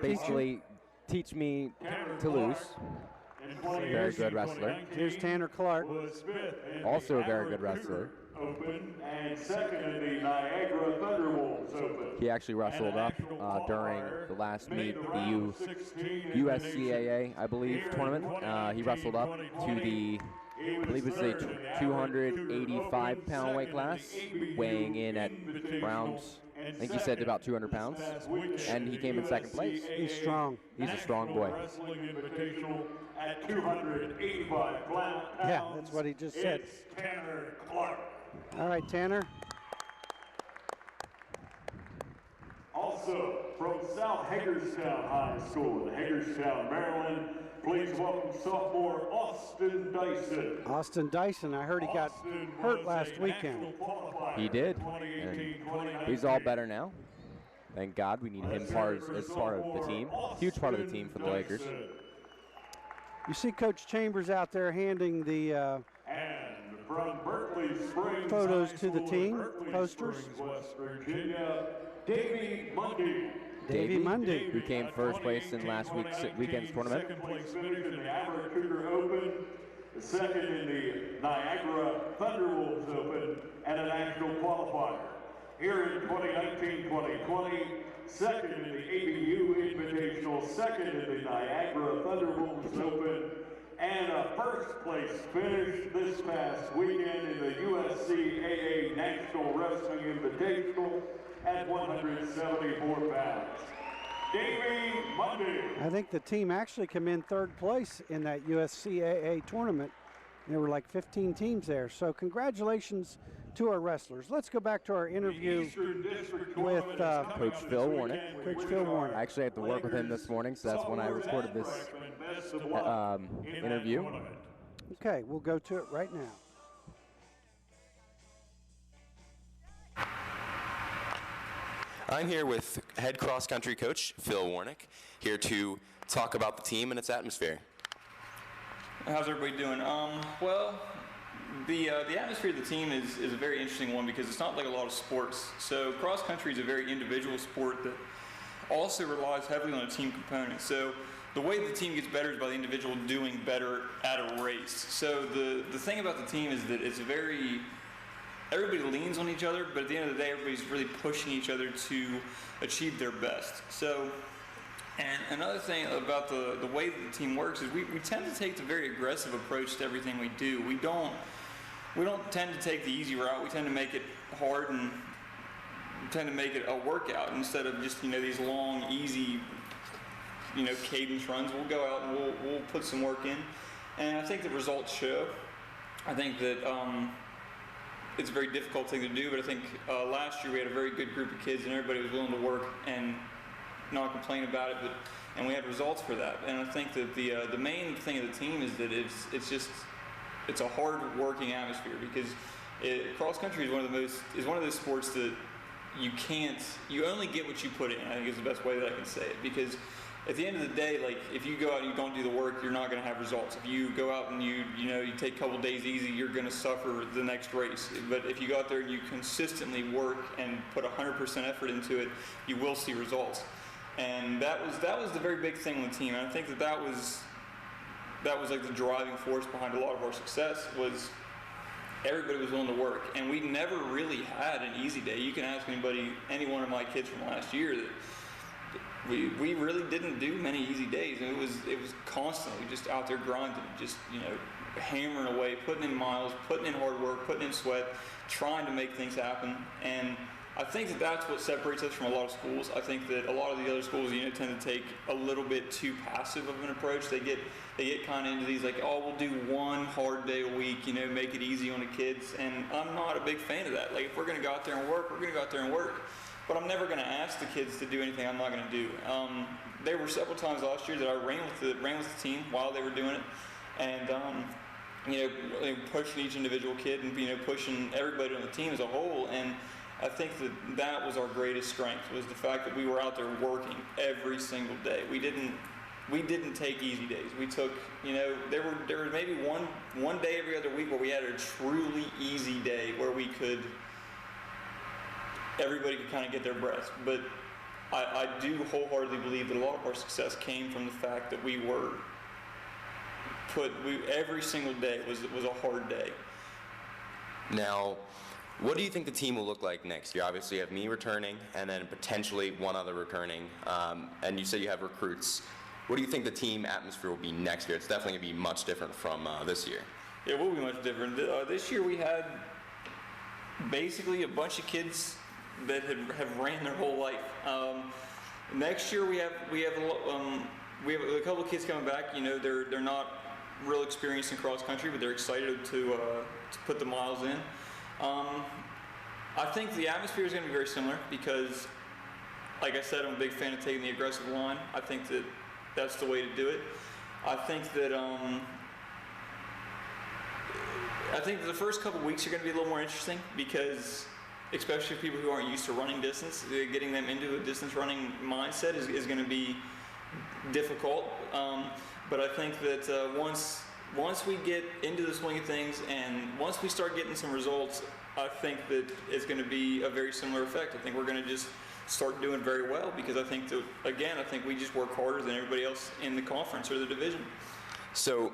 basically teach me to lose. Very good wrestler. Here's Tanner Clark. Also a very good wrestler. Open and second in the Niagara Thunderwolves Open. He actually wrestled up during the last meet, the USCAA, I believe, tournament. He wrestled up to the, I believe it's the 285-pound weight class, weighing in at around, I think he said about 200 pounds, and he came in second place. He's strong. He's a strong boy. Wrestling Invitational at 285 pounds. Yeah, that's what he just said. It's Tanner Clark. All right, Tanner. Also from South Hagerstown High School in Hagerstown, Maryland, please welcome sophomore Austin Dyson. Austin Dyson, I heard he got hurt last weekend. He did, and he's all better now. Thank God, we need him as part of the team. Huge part of the team for the Lakers. You see Coach Chambers out there handing the from Berkeley Springs photos High to the School team, in Berkeley posters. Springs, West Virginia, Davey Mundy. Davey Mundy, who came first place in last weekend's tournament. Second place finish in the Abercrombie Open, second in the Niagara Thunderwolves Open, and a national qualifier. Here in 2019-2020, second in the ABU Invitational, second in the Niagara Thunderwolves Open, and a first place finish this past weekend in the USCAA National Wrestling Invitational at 174 pounds. Davey Mundy. I think the team actually came in third place in that USCAA tournament. There were like 15 teams there, so congratulations to our wrestlers. Let's go back to our interview with Coach Phil Warnick. Coach Phil Warnick. I actually had to work with him this morning, so that's when I recorded this interview. Okay, we'll go to it right now. I'm here with head cross-country coach Phil Warnick, here to talk about the team and its atmosphere. How's everybody doing? Well, the atmosphere of the team is a very interesting one because it's not like a lot of sports. So cross country is a very individual sport that also relies heavily on a team component. So the way the team gets better is by the individual doing better at a race. So the thing about the team is that it's very, everybody leans on each other, but at the end of the day, everybody's really pushing each other to achieve their best. So, and another thing about the way that the team works is we tend to take the very aggressive approach to everything we do. We don't tend to take the easy route. We tend to make it hard and tend to make it a workout instead of just, these long, easy, cadence runs. We'll go out and we'll put some work in. And I think the results show. I think that it's a very difficult thing to do, but I think last year we had a very good group of kids and everybody was willing to work and not complain about it, and we had results for that. And I think that the main thing of the team is that it's a hard working atmosphere because cross country is one of those sports that you only get what you put in. I think is the best way that I can say it, because at the end of the day, like if you go out and you don't do the work, you're not going to have results. If you go out and you take a couple days easy, you're going to suffer the next race. But if you go out there and you consistently work and put 100% effort into it, you will see results. And that was the very big thing on the team. And I think that was like the driving force behind a lot of our success was everybody was willing to work. And we never really had an easy day. You can ask any one of my kids from last year that we really didn't do many easy days. And it was constantly just out there grinding, just hammering away, putting in miles, putting in hard work, putting in sweat, trying to make things happen. And I think that that's what separates us from a lot of schools. I think that a lot of the other schools, tend to take a little bit too passive of an approach. They get kind of into these like, oh, we'll do one hard day a week, make it easy on the kids. And I'm not a big fan of that. Like, if we're going to go out there and work, we're going to go out there and work. But I'm never going to ask the kids to do anything I'm not going to do. There were several times last year that I ran with the team while they were doing it, and pushing each individual kid and pushing everybody on the team as a whole. And I think that was our greatest strength, was the fact that we were out there working every single day. We didn't take easy days. We took, there was maybe one day every other week where we had a truly easy day where everybody could kind of get their breath. But I do wholeheartedly believe that a lot of our success came from the fact that every single day was a hard day. Now, what do you think the team will look like next year? Obviously, you have me returning, and then potentially one other returning, and you say you have recruits. What do you think the team atmosphere will be next year? It's definitely going to be much different from this year. It will be much different. This year we had basically a bunch of kids that have ran their whole life. Next year we have a couple of kids coming back. They're not real experienced in cross country, but they're excited to put the miles in. I think the atmosphere is going to be very similar because, like I said, I'm a big fan of taking the aggressive line. I think that's the way to do it. I think that the first couple of weeks are going to be a little more interesting because, especially for people who aren't used to running distance, getting them into a distance running mindset is going to be difficult. But I think that once we get into the swing of things and once we start getting some results, I think that it's going to be a very similar effect. I think we're going to just start doing very well because I think we just work harder than everybody else in the conference or the division. So,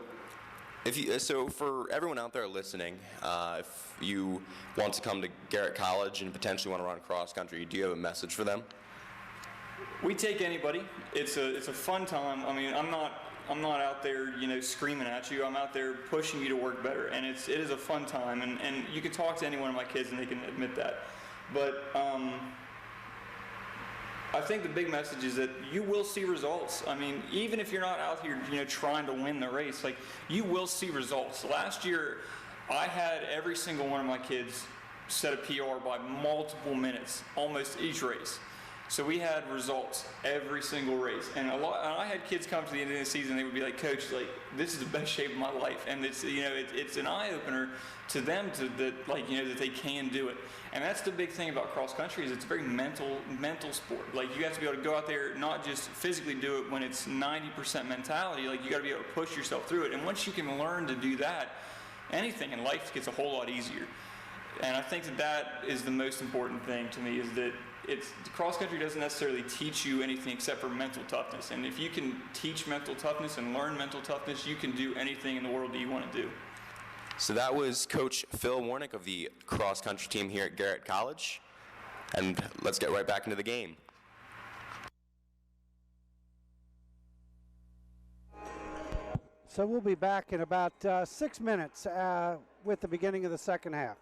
for everyone out there listening, if you want to come to Garrett College and potentially want to run cross country, do you have a message for them? We take anybody. It's a fun time. I mean, I'm not out there, screaming at you. I'm out there pushing you to work better, and it is a fun time. And you can talk to any one of my kids, and they can admit that. But I think the big message is that you will see results. I mean, even if you're not out here, trying to win the race, you will see results. Last year, I had every single one of my kids set a PR by multiple minutes, almost each race. So we had results every single race, and I had kids come to the end of the season. They would be like, "Coach, this is the best shape of my life," and it's an eye opener to them that they can do it. And that's the big thing about cross country is it's a very mental sport. You have to be able to go out there, not just physically do it when it's 90% mentality. You got to be able to push yourself through it. And once you can learn to do that, anything in life gets a whole lot easier. And I think that is the most important thing to me is that cross country doesn't necessarily teach you anything except for mental toughness. And if you can teach mental toughness and learn mental toughness, you can do anything in the world that you want to do. So that was Coach Phil Warnick of the cross country team here at Garrett College. And let's get right back into the game. So we'll be back in about 6 minutes with the beginning of the second half.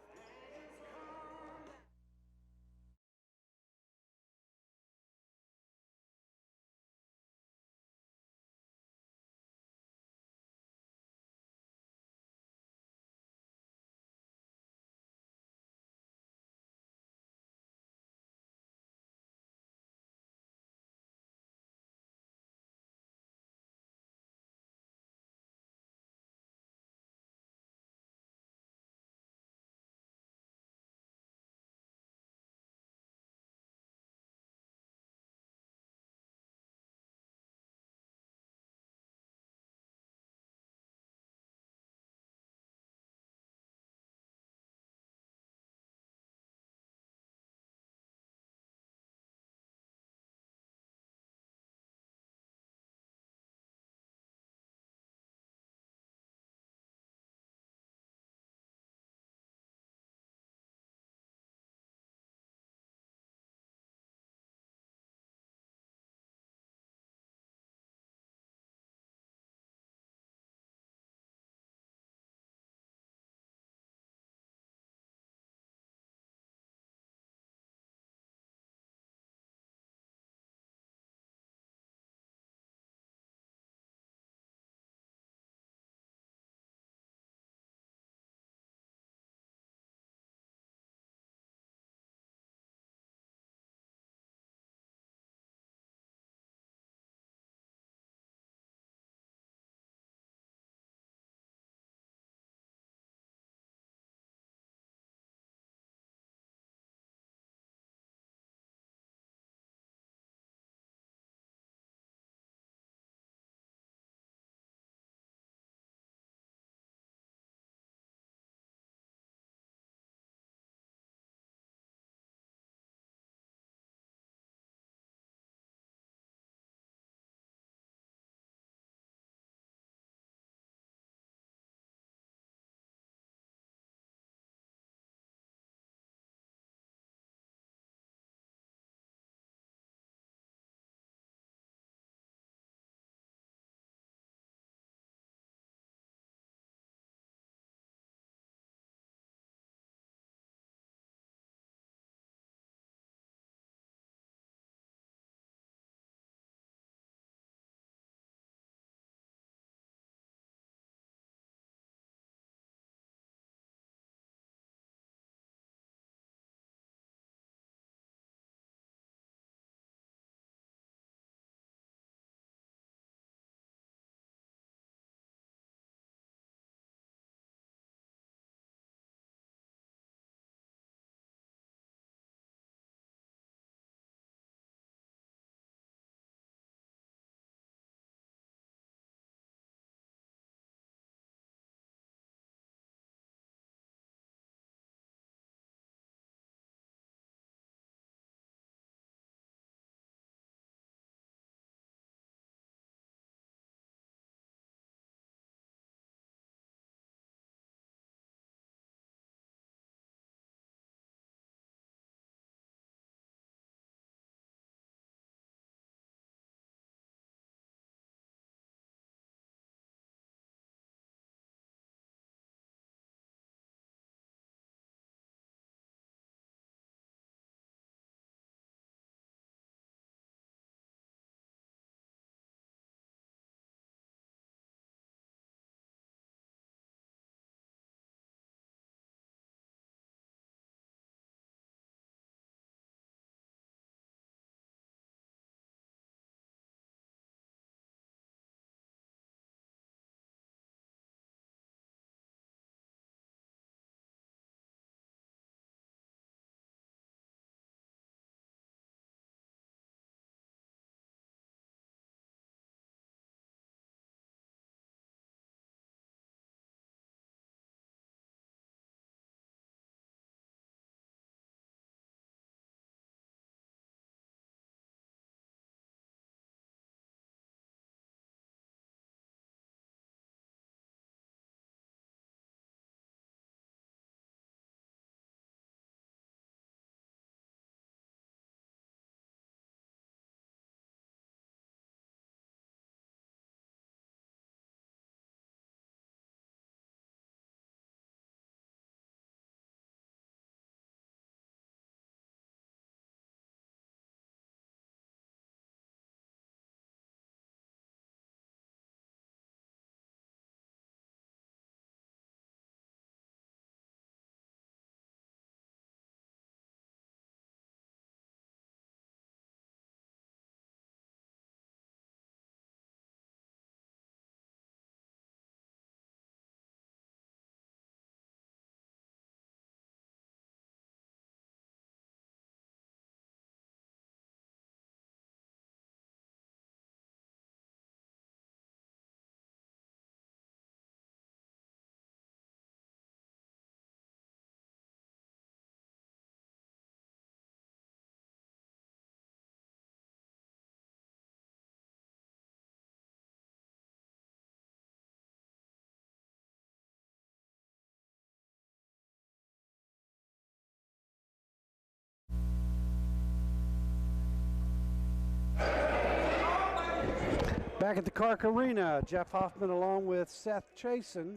Back at the Clark Arena, Jeff Hoffman along with Seth Chasen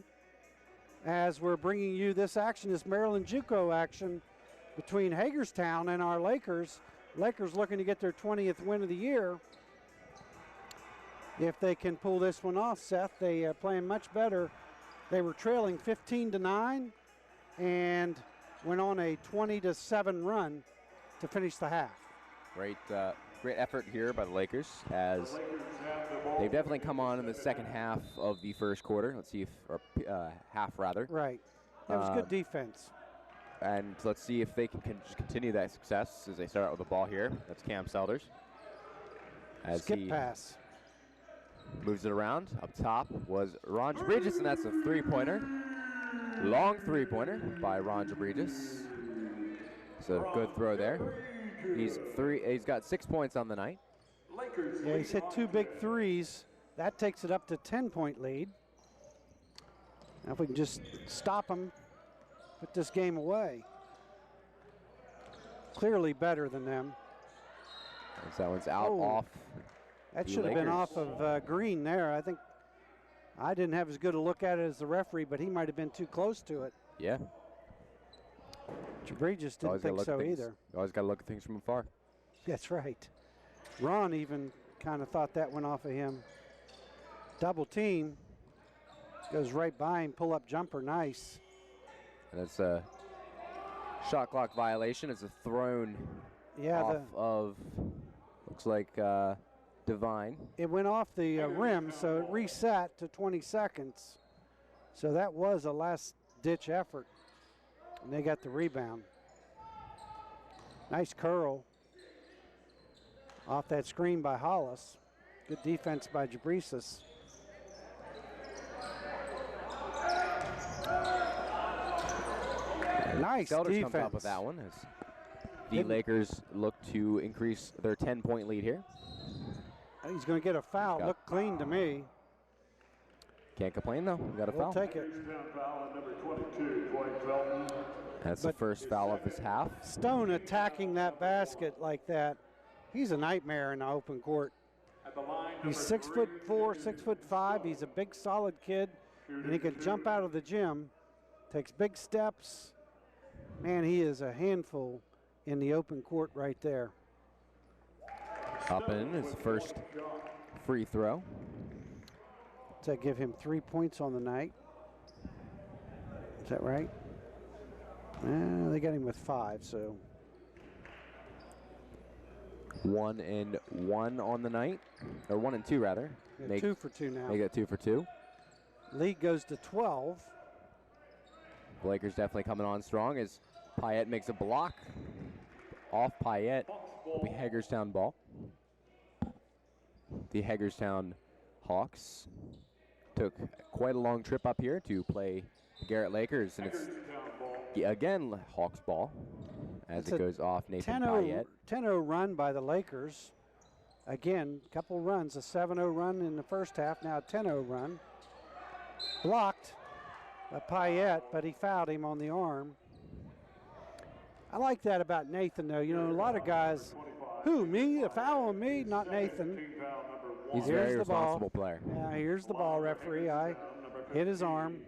as we're bringing you this action, this Maryland JUCO action between Hagerstown and our Lakers. Lakers looking to get their 20th win of the year. If they can pull this one off, Seth, they are playing much better. They were trailing 15-9 and went on a 20-7 run to finish the half. Great effort here by the Lakers, as they've definitely come on in the second half of the first quarter. Let's see if, or half rather. Right. That was good defense. And let's see if they can just continue that success as they start out with the ball here. That's Cam Selders. As Skip he pass. moves it around. Up top was Ron Bridges, and that's a three-pointer. Long three-pointer by Ron Bridges. So good throw there. He's got 6 points on the night. Yeah, he's hit 2 big threes. That takes it up to 10-point lead. Now if we can just stop him, put this game away. Clearly better than them. As that one's out off. That the should have been Lakers. off of Green there. I think I didn't have as good a look at it as the referee, but he might have been too close to it. Yeah. Bridges didn't think so either. Always got to look at things from afar. That's right. Ron even kind of thought that went off of him. Double team. Goes right by him, pull up jumper, nice. And it's a shot clock violation. It's a thrown off of, looks like Divine. It went off the rim, so it reset to 20 seconds. So that was a last-ditch effort. And they got the rebound. Nice curl off that screen by Hollis. Good defense by Jabrisas. Nice Selders defense. comes up with that one as the Lakers look to increase their 10-point lead here. He's going to get a foul. Looked clean to me. Can't complain though. We got a We'll foul. take it. That's the first foul of this half. Stone attacking that basket like that. He's a nightmare in the open court. He's 6'4", 6'5". He's a big, solid kid, and he can jump out of the gym. Takes big steps. Man, he is a handful in the open court right there. Up and in is the first free throw. To give him 3 points on the night. Is that right? They got him with 5, so. 1 and 1 on the night, or 1 and 2 rather. Make 2 for 2 now. They got 2 for 2. Lead goes to 12. The Lakers definitely coming on strong as Payette makes a block. Off Payette will be Hagerstown ball. The Hagerstown Hawks took quite a long trip up here to play the Garrett Lakers, and it's again Hawks ball as it goes off Nathan Payette. 10-0 run by the Lakers. Again, couple runs, a 7-0 run in the first half, now a 10-0 run. Blocked by Payette, but he fouled him on the arm. I like that about Nathan, though. You know, a lot of guys, who, me? A foul on me? Not Nathan. He's a very responsible player. Yeah, here's the ball, referee. I hit his arm.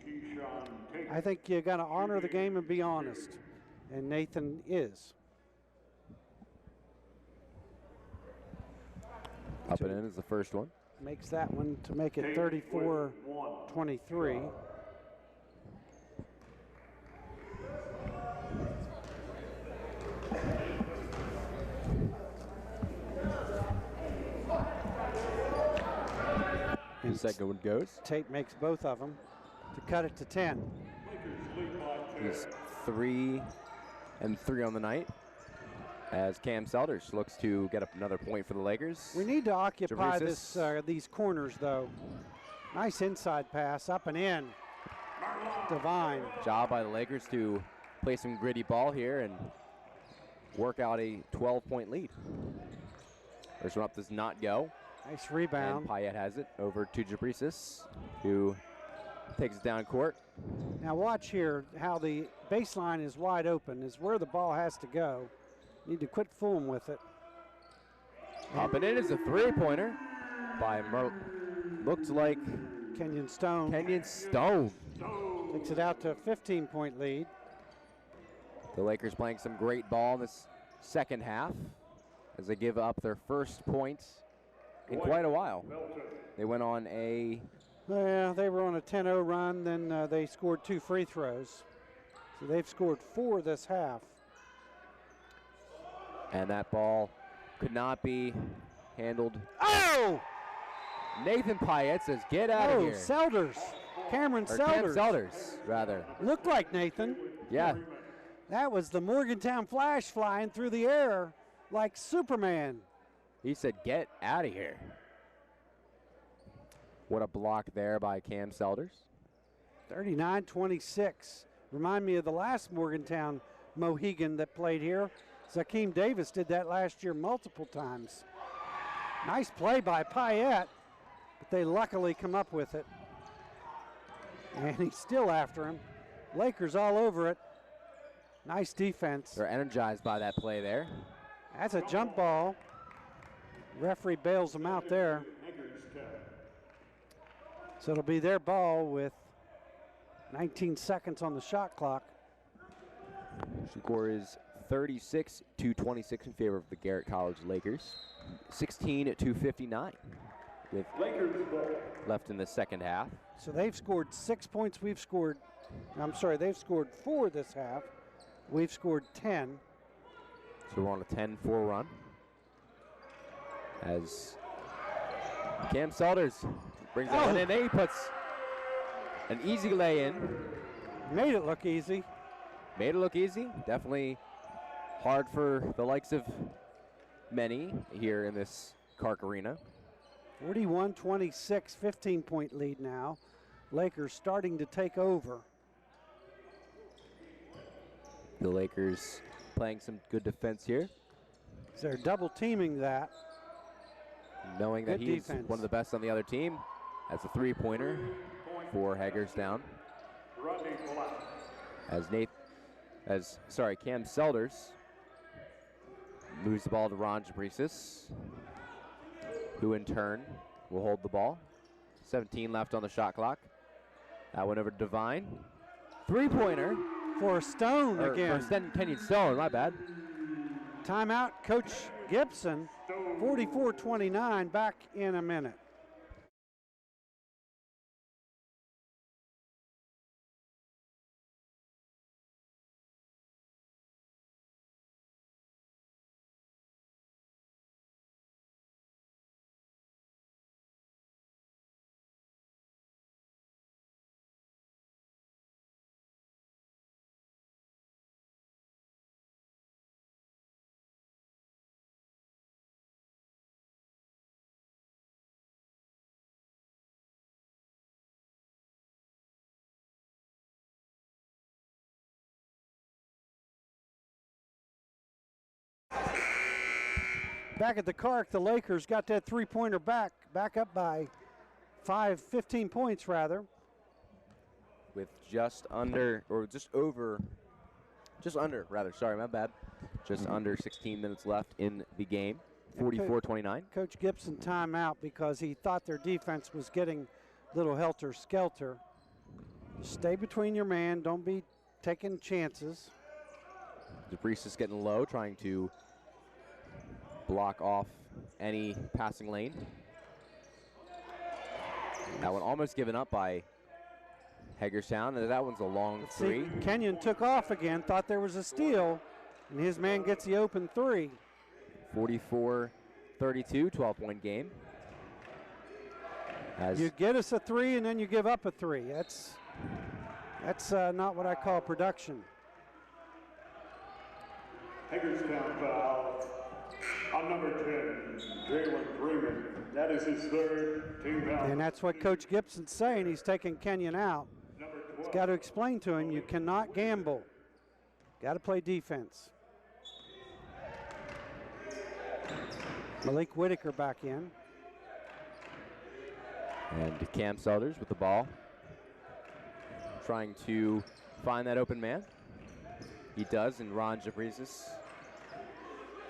I think you got to honor the game and be honest, and Nathan is. Up and in is the first one. Makes that one to make it 34-23. The second one goes. Tate makes both of them to cut it to 10. He's 3 and 3 on the night as Cam Selders looks to get up another point for the Lakers. We need to occupy this, these corners, though. Nice inside pass, up and in. Divine. Job by the Lakers to play some gritty ball here and work out a 12-point lead. First one up does not go. Nice rebound. And Payette has it over to Jabrisas, who takes it down court. Now watch here how the baseline is wide open, is where the ball has to go. Need to quit fooling with it. Up and in is a three-pointer by looked like Kenyon Stone Kenyon Stone. takes it out to a 15-point lead. The Lakers playing some great ball in this second half as they give up their first points in quite a while. They went on a... Yeah, they were on a 10-0 run, then they scored 2 free throws. So they've scored 4 this half. And that ball could not be handled. Oh! Nathan Payette says, get out of here. Selders. Cameron Or Selders. Cam Selders, rather. Looked like Nathan. Yeah. That was the Morgantown Flash flying through the air like Superman. He said, get out of here. What a block there by Cam Selders. 39-26. Remind me of the last Morgantown Mohegan that played here. Zakeem Davis did that last year multiple times. Nice play by Payette, but they luckily come up with it. And he's still after him. Lakers all over it. Nice defense. They're energized by that play there. That's a jump ball. Referee bails them out there. So it'll be their ball with 19 seconds on the shot clock. Score is 36-26 in favor of the Garrett College Lakers. 16-59 with left in the second half. So they've scored 6 points. They've scored 4 this half. We've scored 10. So we're on a 10-4 run. As Cam Selders brings that one in, and he puts an easy lay in. Made it look easy. Made it look easy. Definitely hard for the likes of many here in this Kark Arena. 41-26, 15-point lead now. Lakers starting to take over. The Lakers playing some good defense here. They're double teaming that. Knowing that Good he's defense. one of the best on the other team. That's a three-pointer for Hagerstown. Cam Selders moves the ball to Ron Jabrisis, who in turn will hold the ball. 17 left on the shot clock. That went over to Devine. Three-pointer. For Stone again. For Kenyon Stone, my bad. Timeout, Coach Gibson. 44-29, back in a minute. Back at the Kark, the Lakers got that three-pointer back up by 15 points rather. With just under 16 minutes left in the game. 44-29. Coach Gibson timeout because he thought their defense was getting a little helter-skelter. Just stay between your man, don't be taking chances. Jabrisis getting low, trying to block off any passing lane. That one almost given up by Hagerstown, and that one's a long three. Kenyon took off again, thought there was a steal, and his man gets the open three. 44-32, 12-point game. You get us a three and then you give up a three. That's not what I call production. Hagerstown foul on number 10, Jalen Freeman. That is his third team foul. And that's what Coach Gibson's saying. He's taking Kenyon out. He's got to explain to him, you cannot gamble. Got to play defense. Malik Whitaker back in. And Cam Selders with the ball, trying to find that open man. He does, and Ron Jabrisis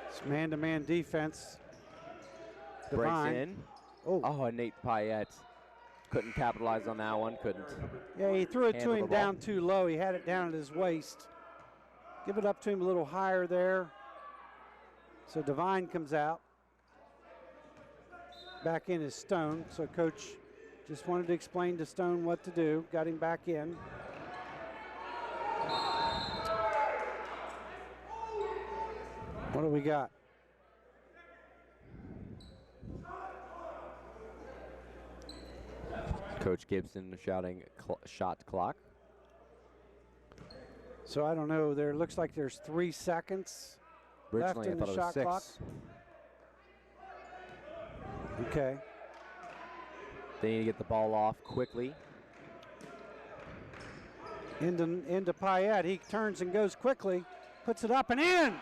It's man-to-man defense. breaks in. Oh, And Nate Payette couldn't capitalize on that one, couldn't. Yeah, he threw it to handle him the ball. down too low. He had it down at his waist. Give it up to him a little higher there. So Devine comes out. Back in is Stone. So coach just wanted to explain to Stone what to do. Got him back in. What do we got? Coach Gibson shouting shot clock. So I don't know. There looks like there's 3 seconds left Originally, I in thought the it shot was 6. clock. Okay. They need to get the ball off quickly. Into Payette. He turns and goes quickly. Puts it up and in.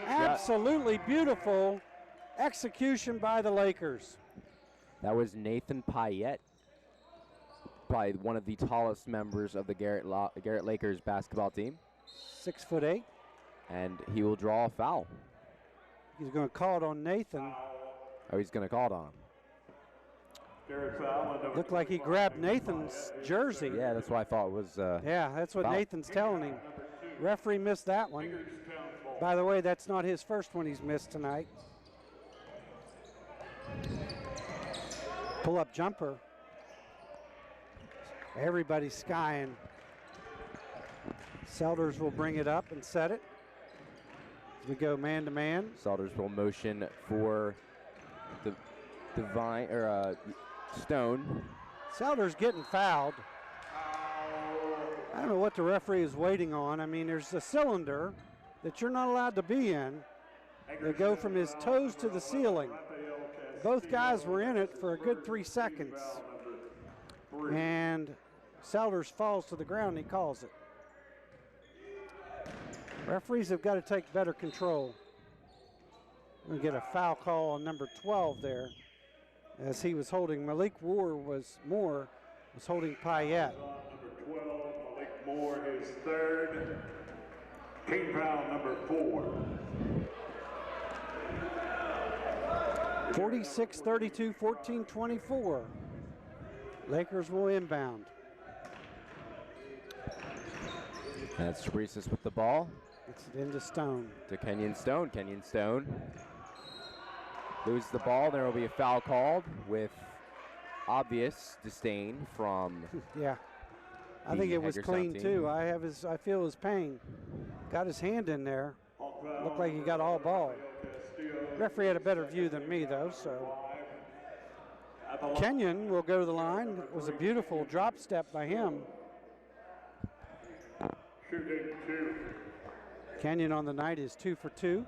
Absolutely beautiful execution by the Lakers. That was Nathan Payette, probably one of the tallest members of the Garrett Lakers basketball team. 6'8". And he will draw a foul. He's going to call it on Nathan. Oh, he's going to call it on him. Looked like he grabbed Nathan's jersey. Yeah, that's what I thought was. Yeah, that's what foul. Nathan's telling him. Referee missed that one. By the way, that's not his first one he's missed tonight. Pull-up jumper. Everybody's skying. Selders will bring it up and set it. As we go man-to-man. Selders will motion for the Divine or Stone. Selders getting fouled. I don't know what the referee is waiting on. I mean, there's a cylinder that you're not allowed to be in. They go from his toes to the ceiling. Both guys were in it for a good 3 seconds. And Selders falls to the ground and he calls it. Referees have got to take better control. We get a foul call on number 12 there, as he was holding Malik Moore was holding Payette. Number 12, Malik Moore, his third. Team foul number 4. 46-32, 14-24. Lakers will inbound. That's Reeses with the ball. It's into Stone. To Kenyon Stone. Kenyon Stone loses the ball. There will be a foul called with obvious disdain from. Yeah, I think it was Hagerstown clean team. too. I feel his pain. Got his hand in there. Looked like he got all ball. Referee had a better view than me though, so. Kenyon will go to the line. It was a beautiful drop step by him. Kenyon on the night is 2 for 2.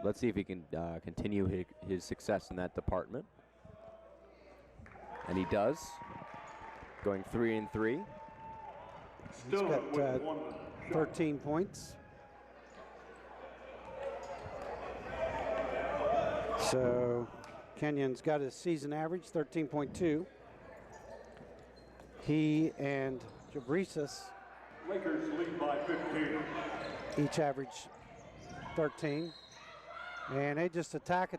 Let's see if he can continue his success in that department. And he does, going 3 and 3. He's got 13 points. So Kenyon's got his season average, 13.2. He and Jabrisas Lakers lead by 15. each average 13. And they just attack.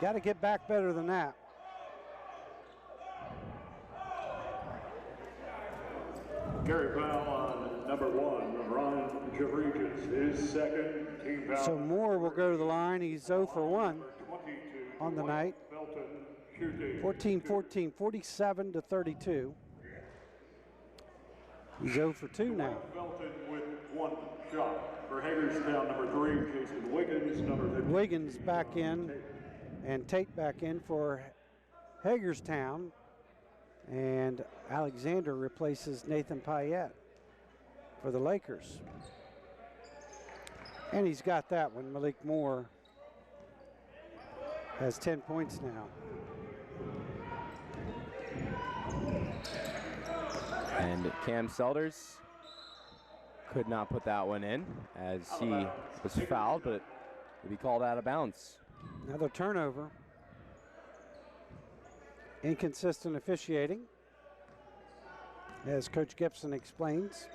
Got to get back better than that. Gary foul on number 1, Ron Javrikas, his second. Team foul. So Moore will go to the line. He's 0 for 1 on the night. 14-14, 47-32. He's 0 for 2 now. Felton with 1 shot. For Hagerstown, number 3, Jason Wiggins, number 15. Wiggins back in and Tate back in for Hagerstown. And Alexander replaces Nathan Payette for the Lakers. And he's got that one. Malik Moore has 10 points now. And Cam Selders could not put that one in as he was fouled, but it will be called out of bounds. Another turnover. Inconsistent officiating, as Coach Gibson explains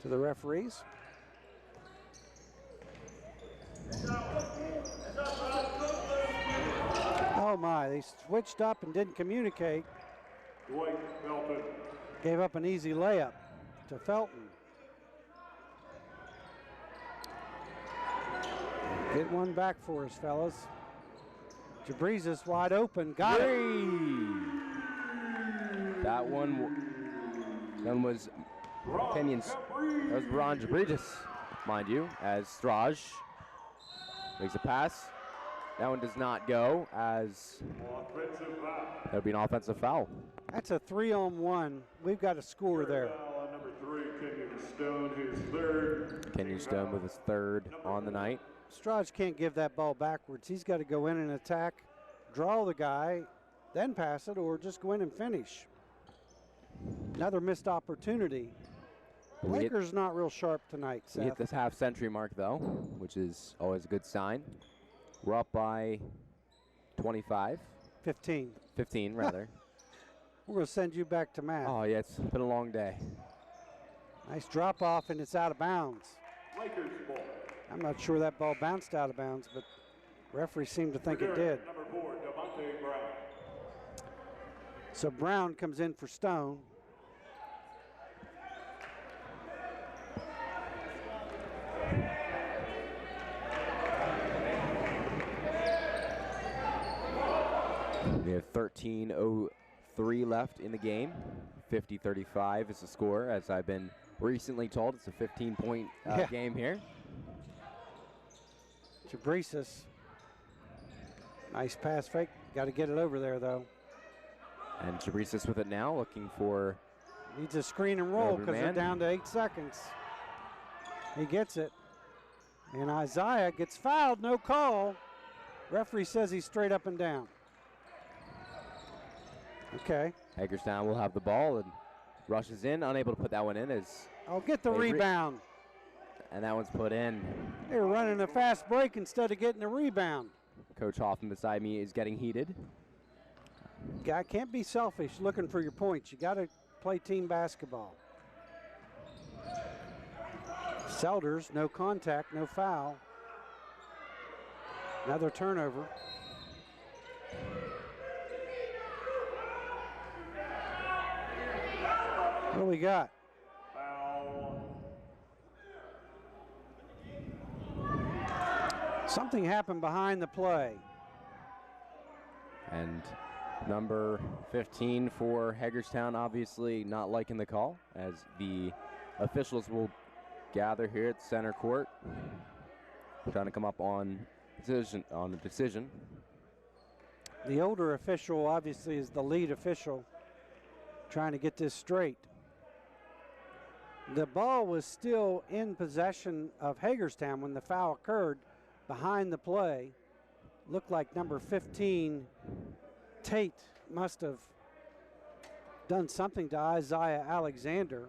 to the referees. Oh my, they switched up and didn't communicate. Dwight Felton. Gave up an easy layup to Felton. Get one back for us, fellas. Jabrizis wide open, got it. That one was Kenyon's. That was Ron Jabrizis, mind you, as Straj makes a pass. That one does not go, as that would be an offensive foul. That's a 3-on-1. We've got a score there. Number 3, Kenyon Stone, his third. Kenyon Stone with his third on the night. Straj can't give that ball backwards. He's got to go in and attack, draw the guy, then pass it, or just go in and finish. Another missed opportunity. Lakers not real sharp tonight, Seth. We hit this half-century mark, though, which is always a good sign. We're up by 25. 15. 15, rather. We're going to send you back to math. Oh, yeah, it's been a long day. Nice drop off, and it's out of bounds. Lakers ball. I'm not sure that ball bounced out of bounds, but referee seemed to think it did. Number 4, Devontae Brown. So Brown comes in for Stone. We have 13:03 left in the game. 50-35 is the score, as I've been recently told. It's a 15-point game here. Jabrizis. Nice pass fake. Got to get it over there, though. And Jabrizis with it now, looking for... Needs a screen and roll because they're down to 8 seconds. He gets it. And Isaiah gets fouled, no call. Referee says he's straight up and down. Okay. Hagerstown will have the ball and rushes in, unable to put that one in as... Oh, get the rebound. And that one's put in. They were running a fast break instead of getting a rebound. Coach Hoffman beside me is getting heated. Guy can't be selfish looking for your points. You got to play team basketball. Selders, no contact, no foul. Another turnover. What do we got? Something happened behind the play. And number 15 for Hagerstown obviously not liking the call, as the officials will gather here at center court, trying to come up on a decision. The older official obviously is the lead official, trying to get this straight. The ball was still in possession of Hagerstown when the foul occurred behind the play. Looked like number 15, Tate, must have done something to Isaiah Alexander.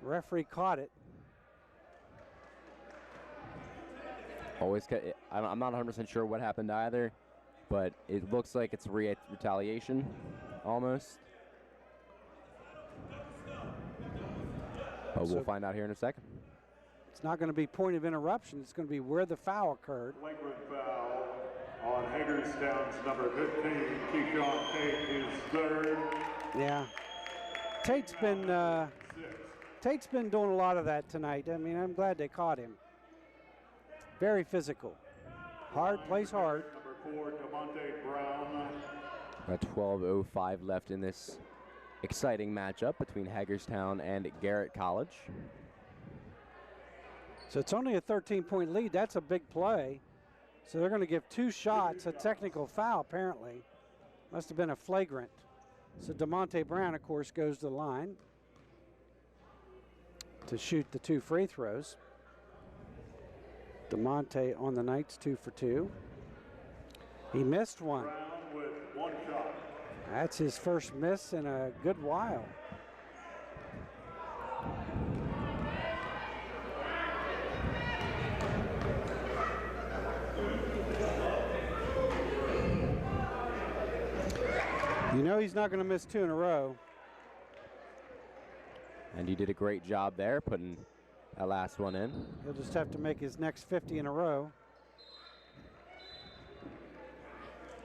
Referee caught it. I'm not 100% sure what happened either, but it looks like it's retaliation almost. But we'll find out here in a second. It's not going to be point of interruption. It's going to be where the foul occurred. Flagrant foul on Hagerstown's number 15, Keyshawn Tate, his third. Yeah. Tate's been doing a lot of that tonight. I mean, I'm glad they caught him. Very physical. Hard, plays hard. Number 4, Devontae Brown. Got 12:05 left in this exciting matchup between Hagerstown and Garrett College. So it's only a 13-point lead. That's a big play. So they're going to give 2 shots, a technical foul apparently. Must have been a flagrant. So DeMonte Brown, of course, goes to the line to shoot the 2 free throws. DeMonte on the night's 2 for 2. He missed one. Brown with 1 shot. That's his first miss in a good while. You know he's not going to miss 2 in a row. And he did a great job there, putting that last one in. He'll just have to make his next 50 in a row.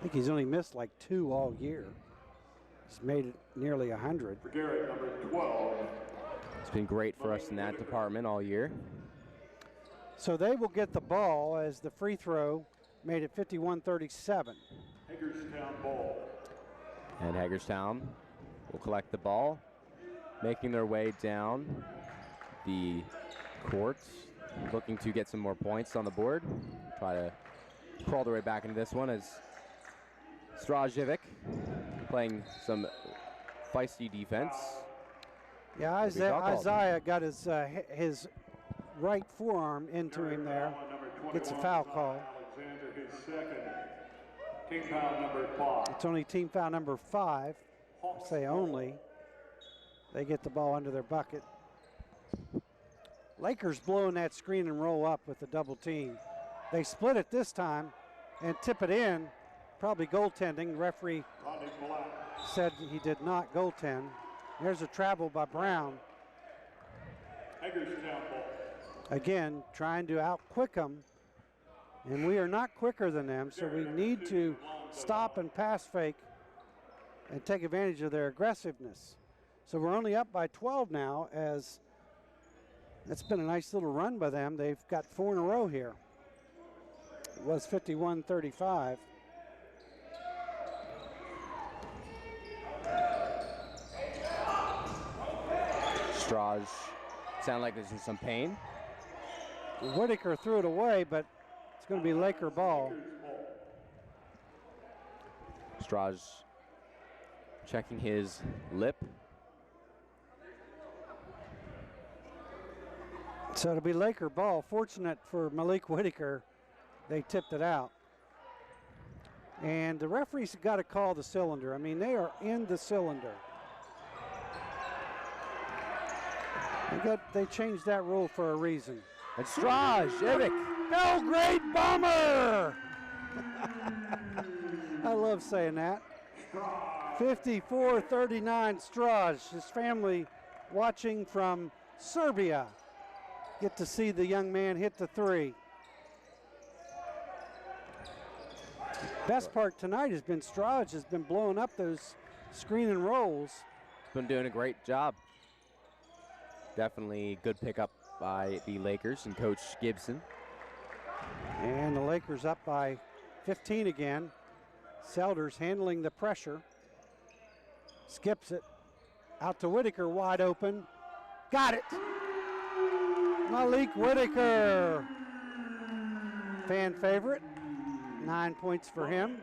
I think he's only missed like 2 all year. He's made it nearly 100. For Garrett, number 12. It's been great for us in that department all year. So they will get the ball as the free throw made it 51-37. Hagerstown ball. And Hagerstown will collect the ball, making their way down the court, looking to get some more points on the board. Try to crawl their way back into this one as Strajevic playing some feisty defense. Yeah, Isaiah got his right forearm into him there. Gets a foul call. Alexander, his second. Team foul number 5. It's only team foul number 5. I say only. They get the ball under their bucket. Lakers blowing that screen and roll up with the double team. They split it this time and tip it in. Probably goaltending. Referee said he did not goaltend. There's a travel by Brown. Hagerstown ball. Again, trying to outquick them. And we are not quicker than them, so we need to stop and pass fake and take advantage of their aggressiveness. So we're only up by 12 now, as that's been a nice little run by them. They've got 4 in a row here. It was 51-35. Straj sound like there's some pain. Whitaker threw it away, but it's going to be Laker ball. Straj checking his lip. So it'll be Laker ball. Fortunate for Malik Whitaker, they tipped it out. And the referees got to call the cylinder. I mean, they are in the cylinder. They changed that rule for a reason. And Strajevic. Belgrade Bomber! I love saying that. 54-39 Straj. His family watching from Serbia. Get to see the young man hit the 3. Best part tonight has been Straj has been blowing up those screen and rolls. Been doing a great job. Definitely good pickup by the Lakers and Coach Gibson. And the Lakers up by 15 again. Selders handling the pressure. Skips it. Out to Whitaker, wide open. Got it. Malik Whitaker. Fan favorite. 9 points for him.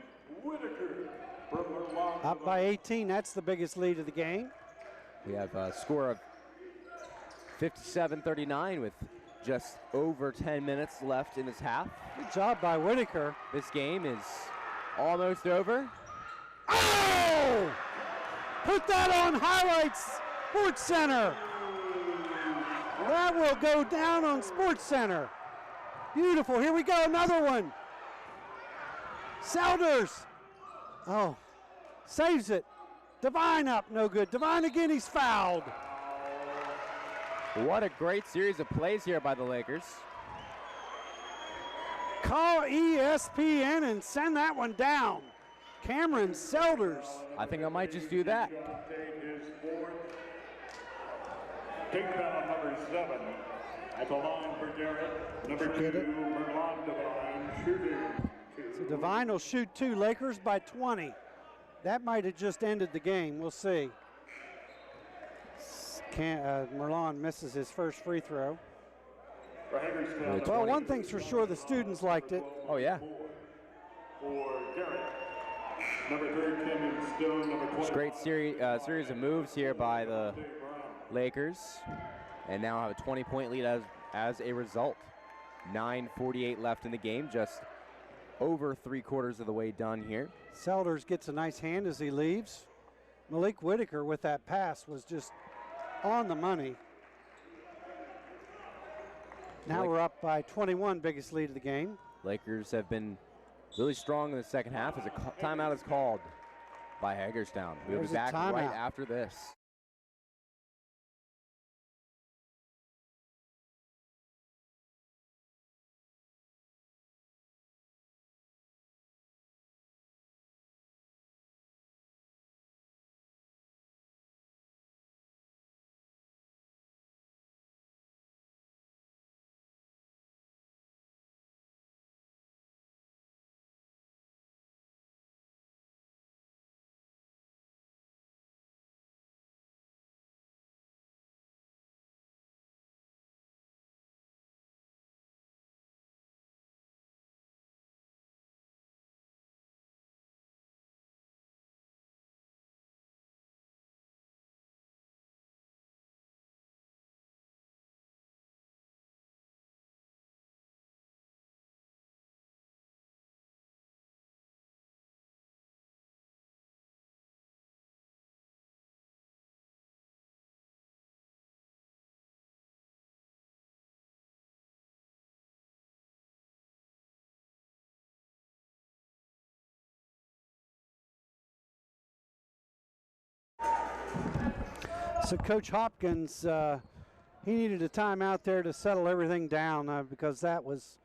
Up by 18. That's the biggest lead of the game. We have a score of 57-39 with just over 10 minutes left in this half. Good job by Whitaker. This game is almost over. Oh! Put that on Highlights Sports Center. That will go down on Sports Center. Beautiful. Here we go. Another one. Selders. Oh, saves it. Devine up. No good. Devine again. He's fouled. What a great series of plays here by the Lakers. Call ESPN and send that one down. Cameron Selders. I think I might just do that. Team foul number 7. At the line for Garrett. Number 2, Merlon Devine, shooting 2. So Devine will shoot 2. Lakers by 20. That might have just ended the game. We'll see. Merlon misses his first free throw. Well, one thing's for sure, the students liked it. Oh, yeah. For Garrett. Number 13, Stone. Number 20. Great series of moves here by the Lakers. And now have a 20-point lead as a result. 9:48 left in the game, just over 3/4 of the way done here. Selders gets a nice hand as he leaves. Malik Whitaker with that pass was just on the money. Now we're up by 21, biggest lead of the game. Lakers have been really strong in the second half as a timeout is called by Hagerstown. We'll be back right after this. So Coach Hopkins, he needed a timeout there to settle everything down because that was,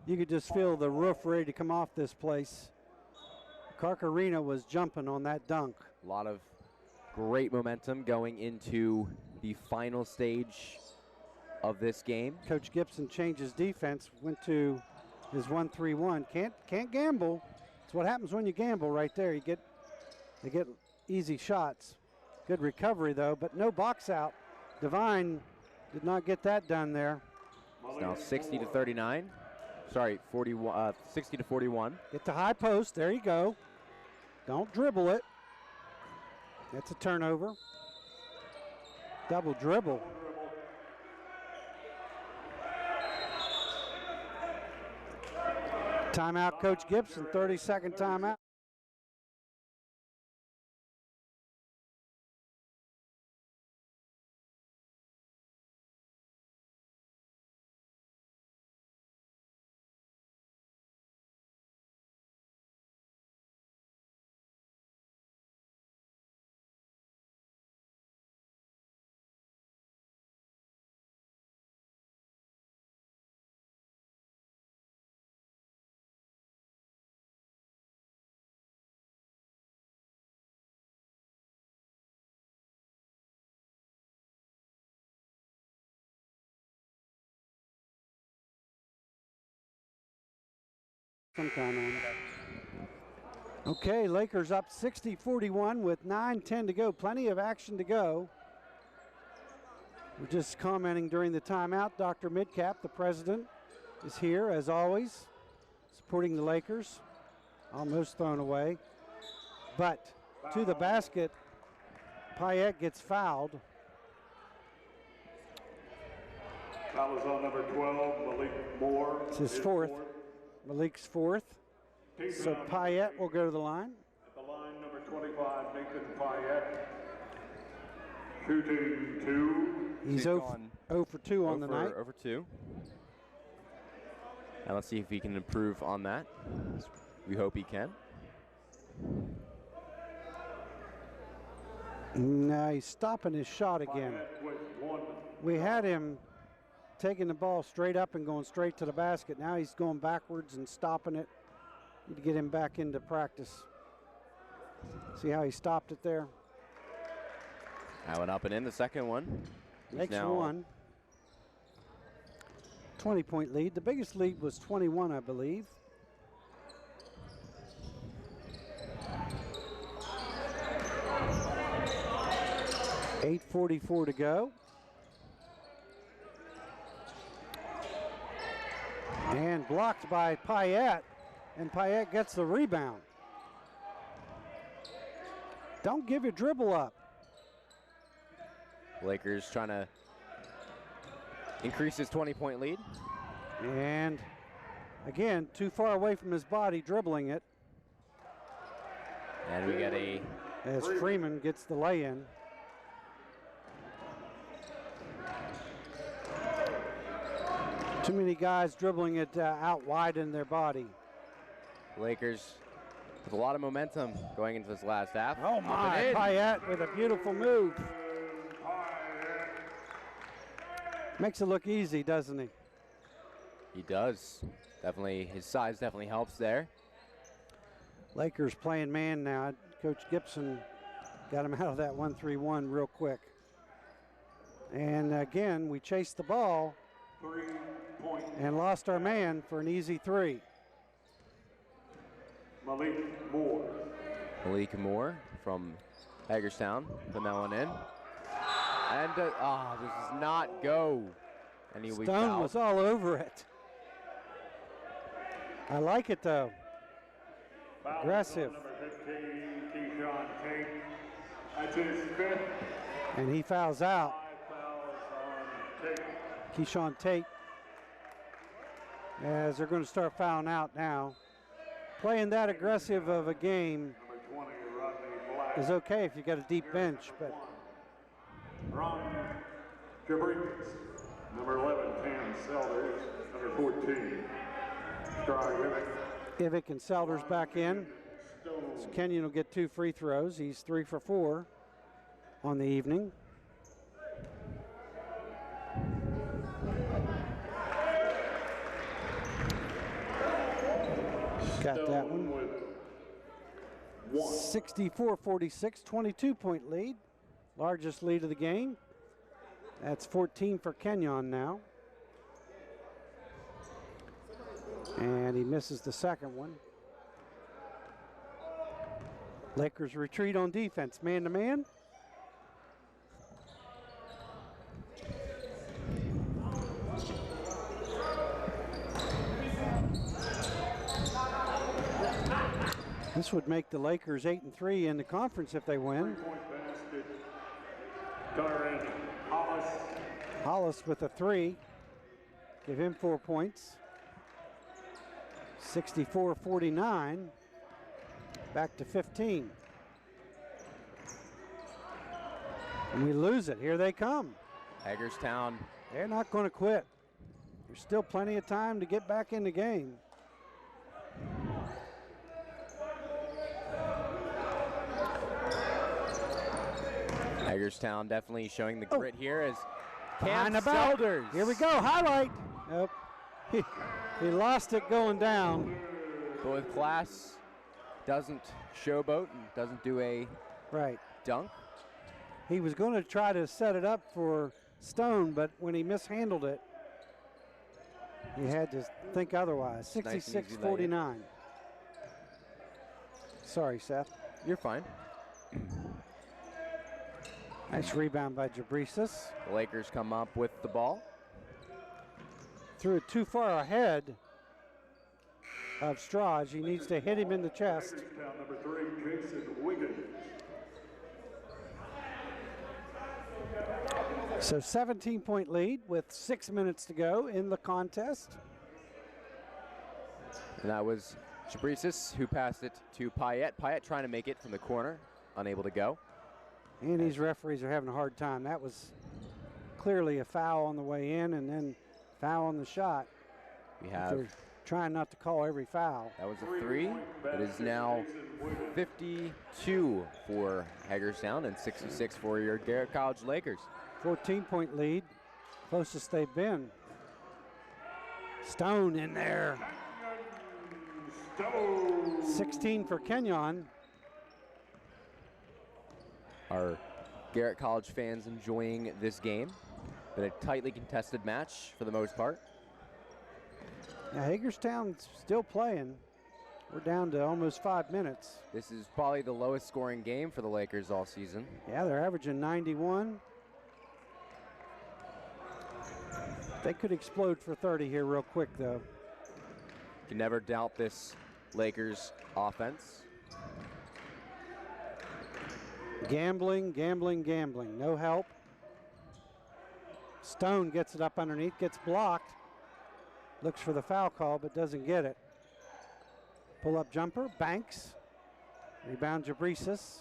you could just feel the roof ready to come off this place. Arena was jumping on that dunk. A lot of great momentum going into the final stage of this game. Coach Gibson changed his defense, went to his 1-3-1. Can't gamble. It's what happens when you gamble right there. They get easy shots. Good recovery though, but no box out. Devine did not get that done there. It's now 60-39. Sorry, 41. 60-41. Get the high post. There you go. Don't dribble it. That's a turnover. Double dribble. Timeout, Coach Gibson. 30-second timeout. Okay, Lakers up 60-41 with 9:10 to go. Plenty of action to go. We're just commenting during the timeout. Dr. Midcap, the president, is here as always, supporting the Lakers. Almost thrown away. But to the basket, Payette gets fouled. Foul is on number 12, Malik Moore. It's his fourth. Malik's fourth. So Payette will go to the line. At the line, number 25, Nathan Payette. Shooting 2. He's 0 for 2 on the night. 0 for 2. And let's see if he can improve on that. We hope he can. No, he's stopping his shot again. We had him taking the ball straight up and going straight to the basket. Now he's going backwards and stopping it. Need to get him back into practice. See how he stopped it there? That went up and in the second one. Makes one. 20-point lead. The biggest lead was 21, I believe. .844 to go. And blocked by Payette, and Payette gets the rebound. Don't give your dribble up. Lakers trying to increase his 20-point lead. And again, too far away from his body, dribbling it. And we get as Freeman gets the lay-in. Too many guys dribbling it out wide in their body. Lakers with a lot of momentum going into this last half. Oh my, Payette with a beautiful move. Makes it look easy, doesn't he? He does. Definitely, his size definitely helps there. Lakers playing man now. Coach Gibson got him out of that 1-3-1 real quick. And again, we chased the ball and lost our man for an easy three. Malik Moore. Malik Moore from Hagerstown, putting that one in. And this does not go. And Stone was all over it. I like it though. Foul Aggressive. Number 15, Keyshawn Tate. That's his fifth. And he fouls out. 5 fouls on Tate. Keyshawn Tate. As they're going to start fouling out now. Playing that aggressive of a game Number 20, Rodney Black. is okay if you got a deep bench, but Ron Jabrikis. Number 11, Tam Selders. Number 14, Star Ivick and Selders back in. So Kenyon will get 2 free throws. He's 3 for 4 on the evening. Got that one. 64-46, 22-point lead. Largest lead of the game. That's 14 for Kenyon now. And he misses the second one. Lakers retreat on defense, man to man. This would make the Lakers 8-3 in the conference if they win. Garrett, Hollis with a 3. Give him 4 points. 64-49. Back to 15. And we lose it. Here they come. Hagerstown. They're not going to quit. There's still plenty of time to get back in the game. Hagerstown definitely showing the grit here as Behind Cam the back. Selders. Here we go. Highlight. Nope. He lost it going down. But with class, doesn't showboat and doesn't do a Right. dunk. He was going to try to set it up for Stone, but when he mishandled it, he had to think otherwise. Nice and easy 66-49. Sorry, Seth. You're fine. Nice rebound by Jabrisas. The Lakers come up with the ball. Threw it too far ahead of Straj. He needs to hit him in the chest. number 3, Jason Wiggins. So 17-point lead with 6 minutes to go in the contest. And that was Jabrisas who passed it to Payette. Payette trying to make it from the corner, unable to go. And these referees are having a hard time. That was clearly a foul on the way in and then foul on the shot. We have, They're trying not to call every foul. that was a 3. It is now 52 for Hagerstown and 66 for your Garrett College Lakers. 14-point lead, closest they've been. Stone in there. 16 for Kenyon. Our Garrett College fans enjoying this game. Been a tightly contested match for the most part. Now Hagerstown's still playing. We're down to almost 5 minutes. This is probably the lowest scoring game for the Lakers all season. Yeah, they're averaging 91. They could explode for 30 here real quick, though. You can never doubt this Lakers offense. Gambling, gambling, gambling. No help. Stone gets it up underneath, gets blocked. Looks for the foul call, but doesn't get it. Pull-up jumper, Banks. Rebound, Jabrisas.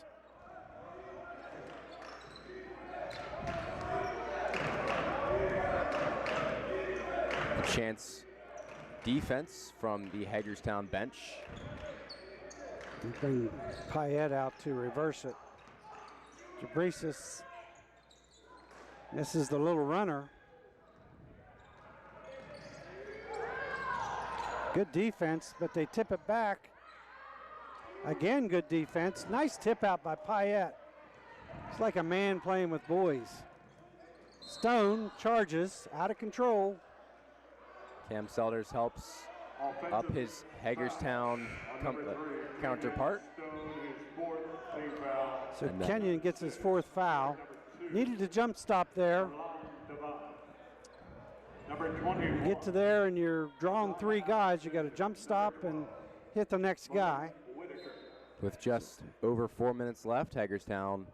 A chance defense from the Hagerstown bench. And bring Payette out to reverse it. Jabrisas misses the little runner. Good defense, but they tip it back. Again, good defense. Nice tip out by Payette. It's like a man playing with boys. Stone charges, out of control. Cam Selders helps up his Hagerstown counterpart. So And Kenyon gets his 4th foul. Needed a jump stop there. You get to there and you're drawing 3 guys. You got to jump stop and hit the next guy. With just over 4 minutes left, Hagerstown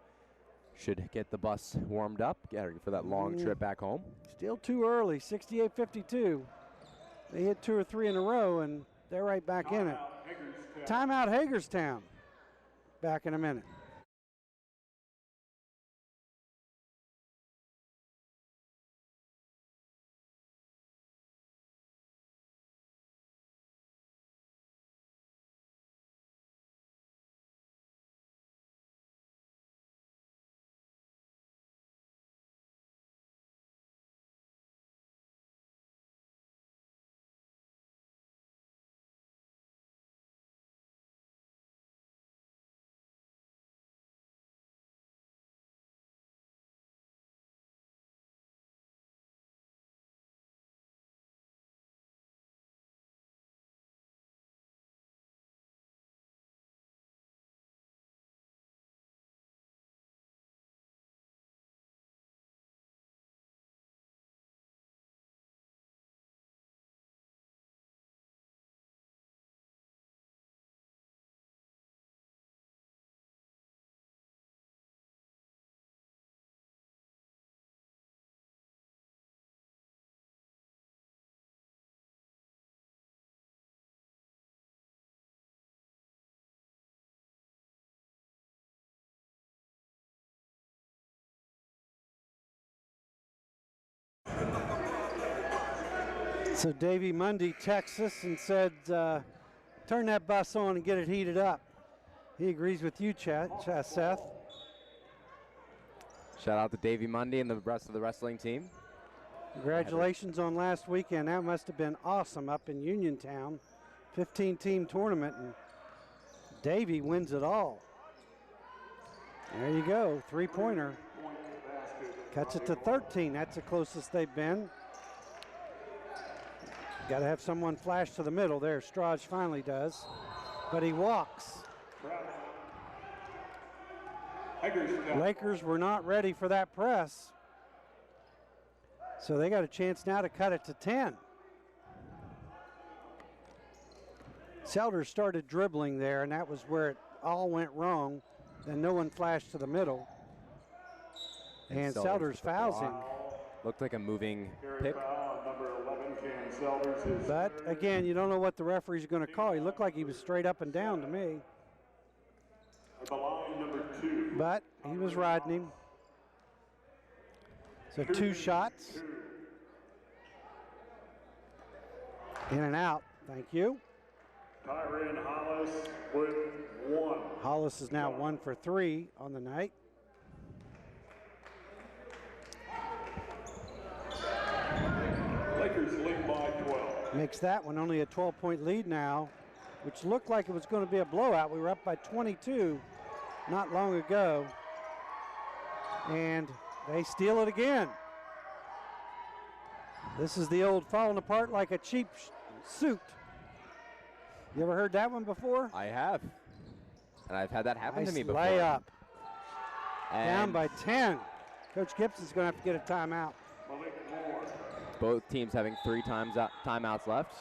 should get the bus warmed up, get ready for that long trip back home. Still too early, 68-52. They hit 2 or 3 in a row and they're right back in it. Timeout Hagerstown. Back in a minute. So Davey Mundy texts us and said, turn that bus on and get it heated up. He agrees with you, Seth. Shout out to Davey Mundy and the rest of the wrestling team. Congratulations on last weekend. That must have been awesome up in Uniontown. 15-team tournament, and Davey wins it all. There you go, three-pointer. Cuts it to 13. That's the closest they've been. Got to have someone flash to the middle there. Straj finally does, but he walks. Lakers were not ready for that press, so they got a chance now to cut it to 10. Selder started dribbling there, and that was where it all went wrong. Then no one flashed to the middle, and Selders fouls him. Looked like a moving pick. But again, you don't know what the referee's going to call. He looked like he was straight up and down to me. But he was riding him. So 2 shots. In and out. Thank you. Tyrion Hollis with 1. Hollis is now 1 for 3 on the night. Lakers lead by 12. Makes that one only a 12-point lead now, which looked like it was going to be a blowout. We were up by 22 not long ago, and they steal it again. This is the old falling apart like a cheap suit. You ever heard that one before? I have. And I've had that happen nice to me before. Layup. And Down by 10. Coach Gibson's going to have to get a timeout. both teams having 3 timeouts left.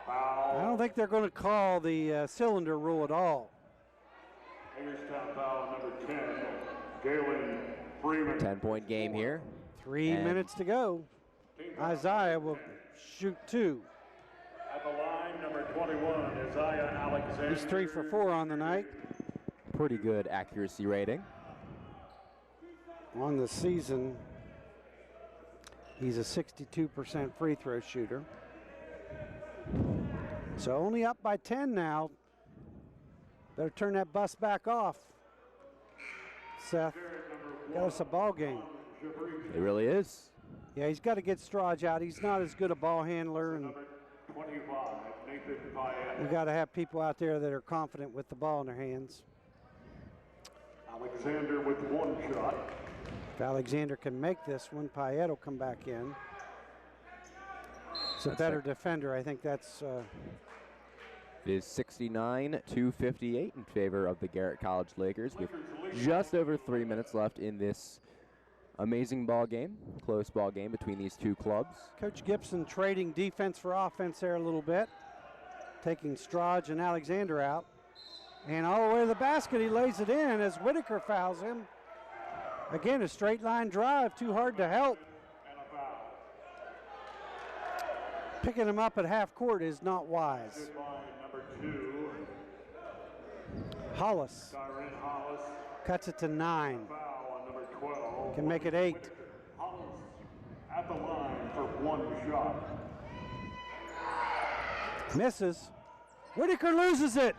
I don't think they're going to call the cylinder rule at all. Hagerstown foul number 10, Galen Freeman. 10-point game here. 3 minutes to go. Isaiah will shoot 2. At the line, number 21, Isaiah Alexander. He's 3 for 4 on the night. Pretty good accuracy rating. On the season, he's a 62% free throw shooter. So only up by 10 now. Better turn that bus back off, Seth. Got us a ball game. It really is. Yeah, he's got to get Straj out. He's not as good a ball handler, and we got to have people out there that are confident with the ball in their hands. Alexander with 1 shot. If Alexander can make this one, Payette will come back in. It's a better defender. I think that's... It is 69-58 in favor of the Garrett College Lakers with just over 3 minutes left in this amazing ball game, close ball game between these two clubs. Coach Gibson trading defense for offense there a little bit, taking Straj and Alexander out. And all the way to the basket, he lays it in as Whitaker fouls him. Again, a straight line drive, too hard to help. Picking him up at half court is not wise. Hollis cuts it to 9. Can make it 8. Hollis at the line for 1 shot. Misses. Whitaker loses it.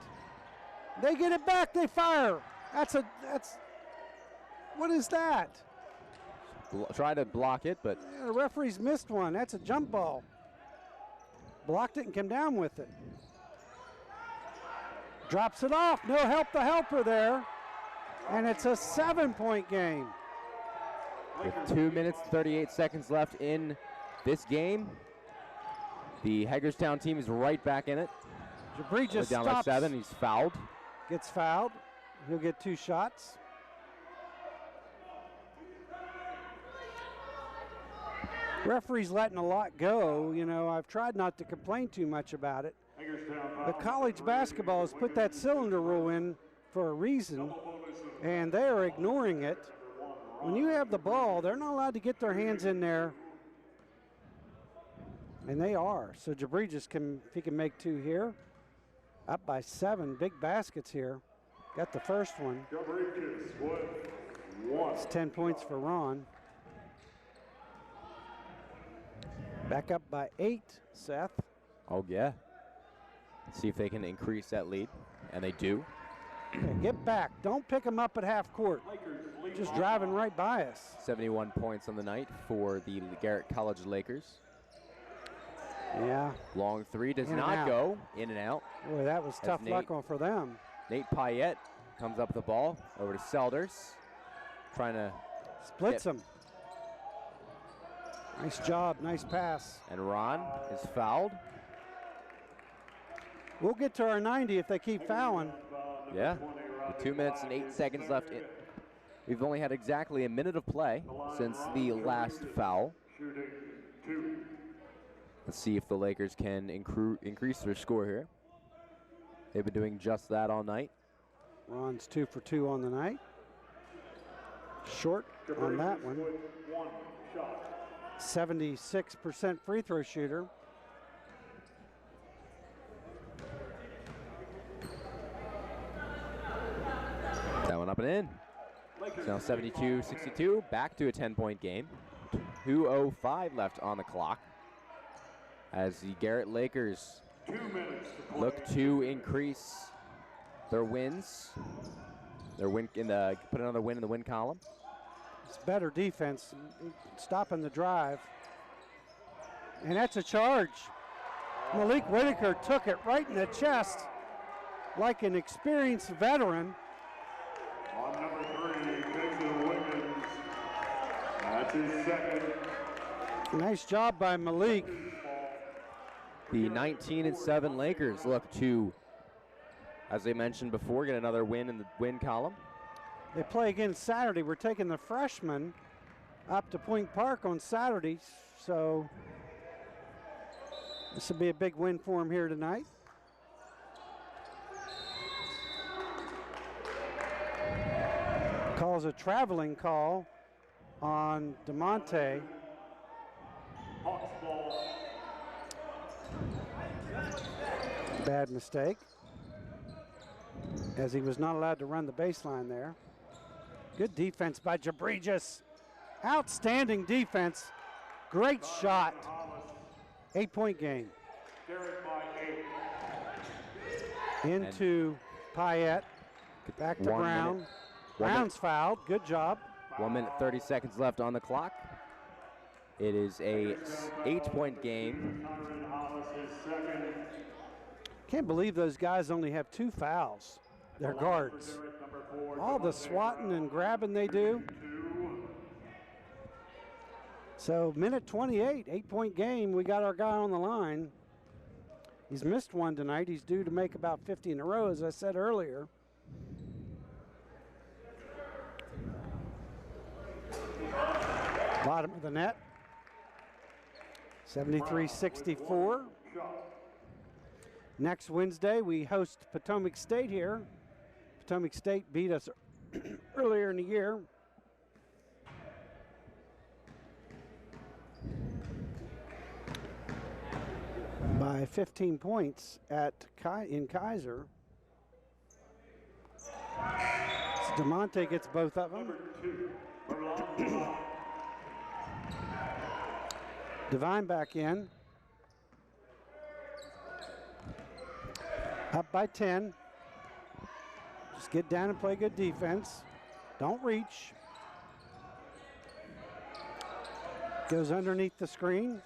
They get it back. They fire. What is that? Try to block it, but Yeah, the referee's missed one. That's a jump ball. Blocked it and came down with it. Drops it off. No help the helper there. And it's a 7-point game. with 2 minutes, 38 seconds left in this game, the Hagerstown team is right back in it. Jabri just down stops. by 7. He's fouled. Gets fouled. He'll get 2 shots. Referee's letting a lot go. You know, I've tried not to complain too much about it. The college basketball has put that cylinder rule in for a reason, and they are ignoring it. When you have the ball, they're not allowed to get their hands in there, and they are. So Jabri just can, if he can make 2 here, up by 7. Big baskets here. Got the first one. It's 10 points for Ron. Back up by 8, Seth. Oh, yeah. See if they can increase that lead, and they do. Okay, get back. Don't pick them up at half court. Just driving right by us. 71 points on the night for the Garrett College Lakers. Yeah. Long three does In and not out. go. In and out. Boy, that was tough Nate- luck for them. Nate Payette comes up with the ball over to Selders. Trying to, Splits them. Nice job. Nice pass. and Ron is fouled. We'll get to our 90 if they keep fouling. Yeah. With 2 minutes and 8 seconds left. We've only had exactly a minute of play since the last foul. Let's see if the Lakers can increase their score here. They've been doing just that all night. Ron's 2 for 2 on the night. Short on that one. 76% free throw shooter. That one up and in. It's now 72-62, back to a 10-point game. 2:05 left on the clock as the Garrett Lakers look to increase their wins. Put another win in the win column. It's better defense, stopping the drive. And that's a charge. Malik Whitaker took it right in the chest like an experienced veteran. On number 3, Jason Wiggins. That's his second. Nice job by Malik. The 19-7 Lakers look to, as I mentioned before, get another win in the win column. They play again Saturday. We're taking the freshmen up to Point Park on Saturday, so this will be a big win for them here tonight. Calls a traveling call on DeMonte. Bad mistake, as he was not allowed to run the baseline there. Good defense by Jabrijus. Outstanding defense. Great shot. 8-point game. Into Payette. Back to 1 Brown. minute. Brown's fouled. Good job. 1 minute 30 seconds left on the clock. It is a 8-point game. Can't believe those guys only have 2 fouls. They're guards. All the swatting and grabbing they do. So minute 28, 8-point game. We got our guy on the line. He's missed one tonight. He's due to make about 50 in a row, as I said earlier. Bottom of the net. 73-64. Next Wednesday, we host Potomac State here. Potomac State beat us earlier in the year. By 15 points in Kaiser. So DeMonte gets both of them. Devine back in. Up by 10. Just get down and play good defense. Don't reach. Goes underneath the screen.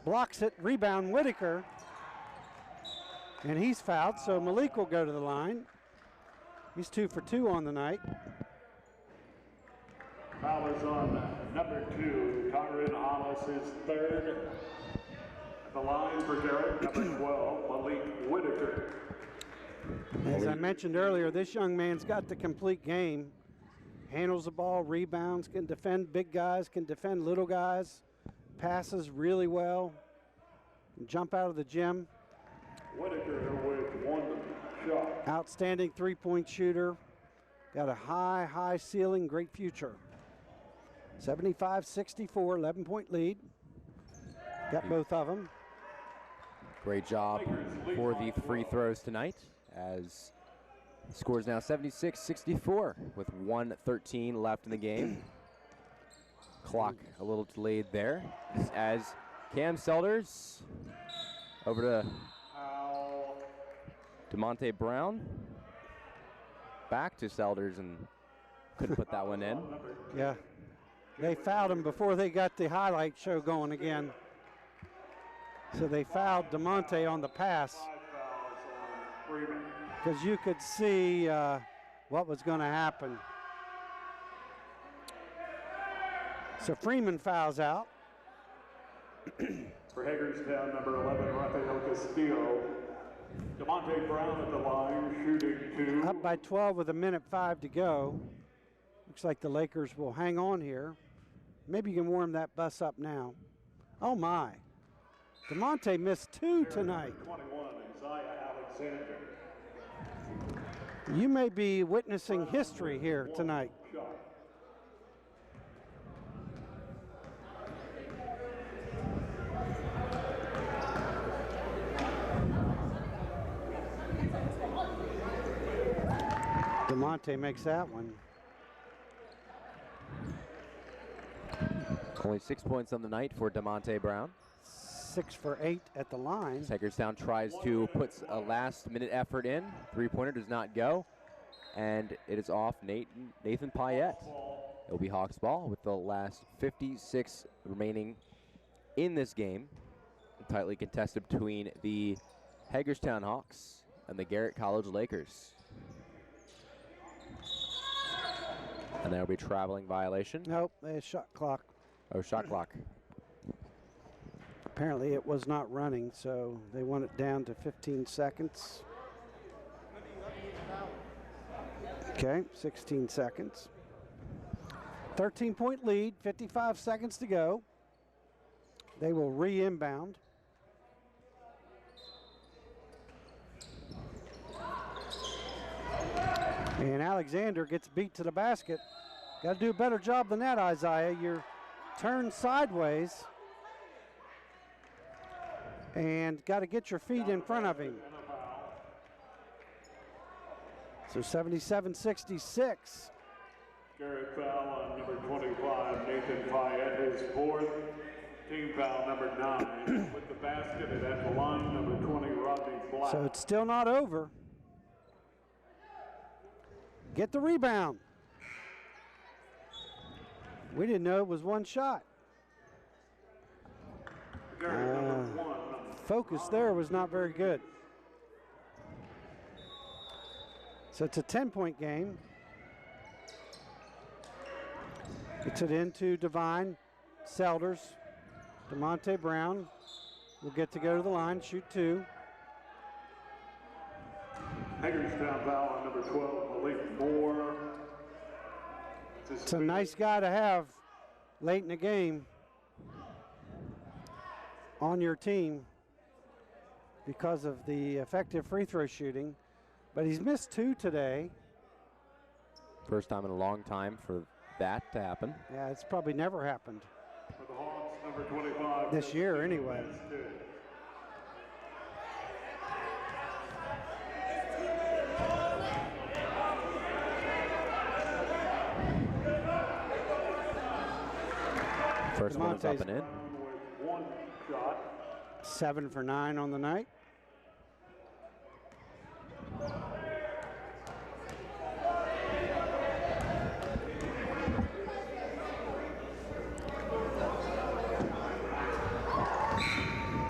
Blocks it. Rebound Whitaker. And he's fouled, so Malik will go to the line. He's 2 for 2 on the night. Foul is on number 2, Tyron Hollis, his third. At the line for Garrett, number 12, Malik Whitaker. As I mentioned earlier, this young man's got the complete game. Handles the ball, rebounds, can defend big guys, can defend little guys, passes really well, can jump out of the gym. Whitaker with 1 shot. Outstanding three-point shooter. Got a high ceiling, great future. 75-64, 11-point lead. Got both of them. Great job for the free throws tonight, as the score is now 76-64 with 1:13 left in the game. Clock a little delayed there, as Cam Selders over to DeMonte Brown. Back to Selders and couldn't put that one in. Yeah, they fouled him before they got the highlight show going again. So they fouled DeMonte on the pass because you could see what was going to happen. So Freeman fouls out. For Hagerstown, number 11, Rafael Castillo. DeMonte Brown at the line, shooting 2. Up by 12 with 1:05 to go. Looks like the Lakers will hang on here. Maybe you can warm that bus up now. Oh my. DeMonte missed 2 tonight. 21, Isaiah Alexander. You may be witnessing history here tonight. DeMonte makes that one. Only 6 points on the night for DeMonte Brown. 6 for 8 at the line. Hagerstown tries to put a last-minute effort in. Three-pointer does not go, and it is off Nathan Payette. It'll be Hawks ball with the last 56 remaining in this game. Tightly contested between the Hagerstown Hawks and the Garrett College Lakers. And there'll be traveling violation. Nope, they shot clock. Oh, shot clock. Apparently it was not running, so they want it down to 15 seconds. Okay, 16 seconds. 13-point lead, 55 seconds to go. They will re-inbound. And Alexander gets beat to the basket. Got to do a better job than that, Isaiah. You're turned sideways and got to get your feet in front of him. So 77-66. Garrett foul on number 25, Nathan Payette, his 4th. Team foul number 9 with the basket, and at the line, number 20, Rodney Black. So it's still not over. Get the rebound. We didn't know it was one shot. Focus there was not very good. So it's a 10-point game. Gets it into Divine, Selders, DeMonte Brown will get to go to the line, shoot 2. Hagerstown foul on number 12, Malik Moore. It's a nice guy to have late in the game on your team because of the effective free throw shooting, but he's missed 2 today. First time in a long time for that to happen. Yeah, it's probably never happened. For the Hawks, number 25. This year, anyway. First one is up and in. With 1 shot. 7 for 9 on the night.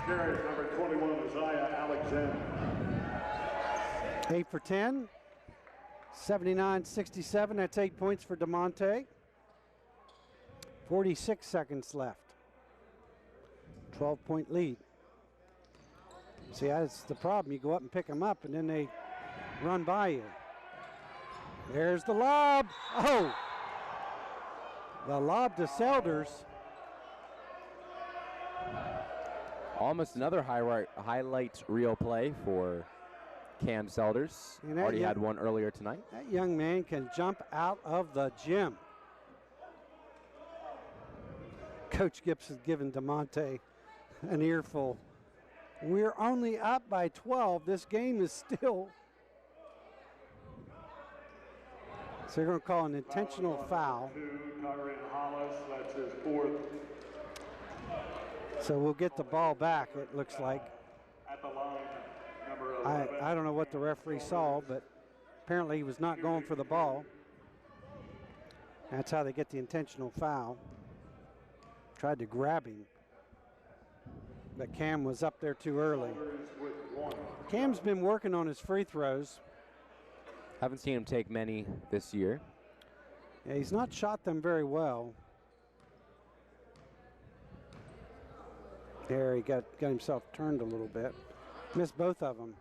Garrett, number 21, Isaiah Alexander. 8 for 10. 79-67. That's 8 points for DeMonte. 46 seconds left. 12-point lead. See, that's the problem. You go up and pick them up, and then they run by you. There's the lob. Oh! The lob to Selders. Almost another highlight reel play for Cam Selders. Already had one earlier tonight. That young man can jump out of the gym. Coach Gibson's given DeMonte an earful. We're only up by 12. This game is still. So they're going to call an intentional foul. Tyrone Hollis, that's his 4th. So we'll get the ball back, it looks like. At the line, number 11. I don't know what the referee saw, but apparently he was not going for the ball. That's how they get the intentional foul. Tried to grab him, but Cam was up there too early. Cam's been working on his free throws. Haven't seen him take many this year. Yeah, he's not shot them very well. There, he got himself turned a little bit. Missed both of them.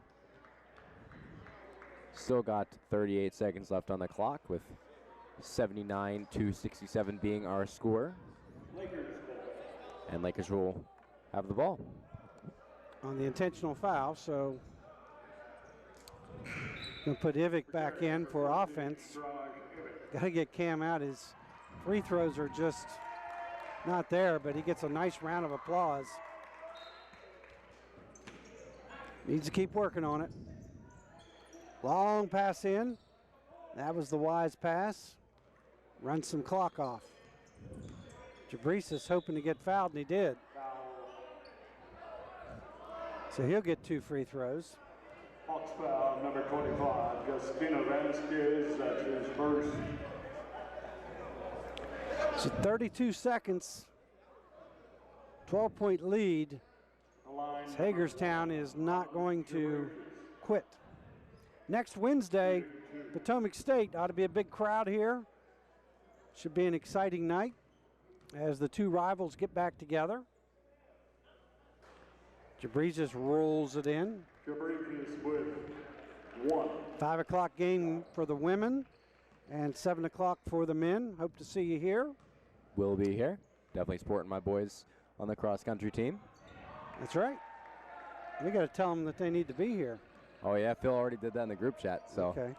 Still got 38 seconds left on the clock, with 79-67 being our score. And Lakers will have the ball. On the intentional foul, so going to put Ivic back in for offense. Got to get Cam out. His free throws are just not there, but he gets a nice round of applause. Needs to keep working on it. Long pass in. That was the wise pass. Run some clock off. Jabrisas hoping to get fouled, and he did. So he'll get 2 free throws. Hawks foul, number 25, Justina Vasquez, that's his first. So 32 seconds, 12-point lead. Hagerstown is not going to quit. Next Wednesday, Potomac State ought to be a big crowd here. Should be an exciting night as the two rivals get back together. Jabrizis rolls it in. Jabrizis with 1. 5 o'clock game for the women and 7 o'clock for the men. Hope to see you here. Will be here. Definitely supporting my boys on the cross-country team. That's right. We got to tell them that they need to be here. Oh, yeah, Phil already did that in the group chat, so. Okay.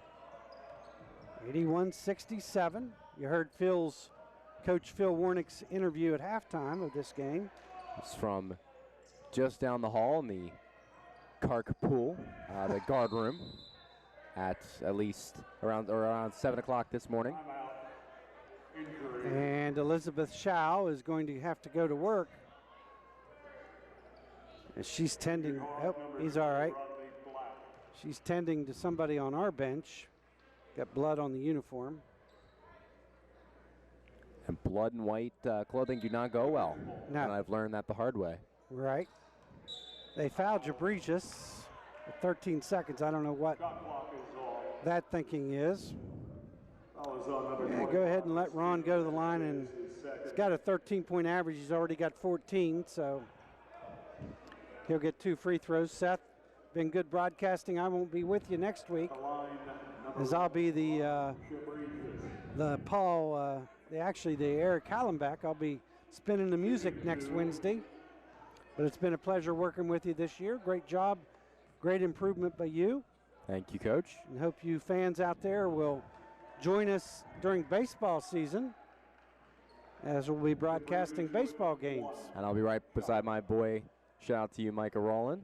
81-67. You heard Coach Phil Warnick's interview at halftime of this game. It's from just down the hall in the Kark pool, the guard room, at least around 7 o'clock this morning. And Elizabeth Shao is going to have to go to work. And she's tending, oh, he's all right. She's tending to somebody on our bench. Got blood on the uniform. And blood and white clothing do not go well. No. And I've learned that the hard way. Right. They fouled Jabrizis at 13 seconds. I don't know what that thinking is. Yeah, go ahead and let Ron go to the line. And he's got a 13-point average. He's already got 14, so he'll get 2 free throws. Seth, been good broadcasting. I won't be with you next week, as I'll be the Eric Hallenbeck. I'll be spinning the music next Wednesday. But it's been a pleasure working with you this year. Great job, great improvement by you. Thank you, Coach. And hope you fans out there will join us during baseball season, as we'll be broadcasting baseball games. And I'll be right beside my boy. Shout out to you, Micah Rowland.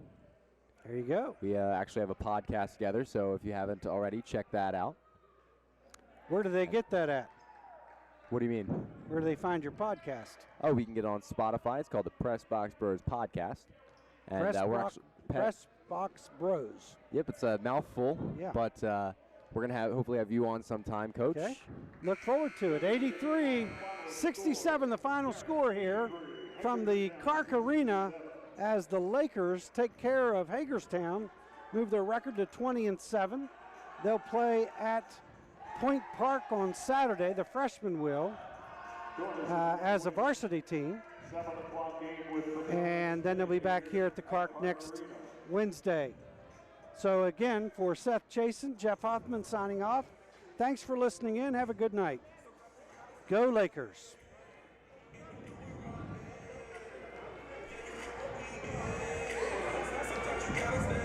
There you go. We actually have a podcast together, so if you haven't already, check that out. Where do they get that at? What do you mean? Where do they find your podcast? Oh, we can get it on Spotify. It's called the Press Box Bros Podcast. And Press Box Bros. Yep, it's a mouthful. Yeah. But we're going to hopefully have you on sometime, Coach. Okay. Look forward to it. 83-67, the final score here from the Kark Arena, as the Lakers take care of Hagerstown, move their record to 20-7. They'll play at Point Park on Saturday, the freshmen will, as a varsity team. And then they'll be back here at the Kark next Wednesday. So again, for Seth Chasen, Jeff Hoffman signing off. Thanks for listening in. Have a good night. Go Lakers. Gotta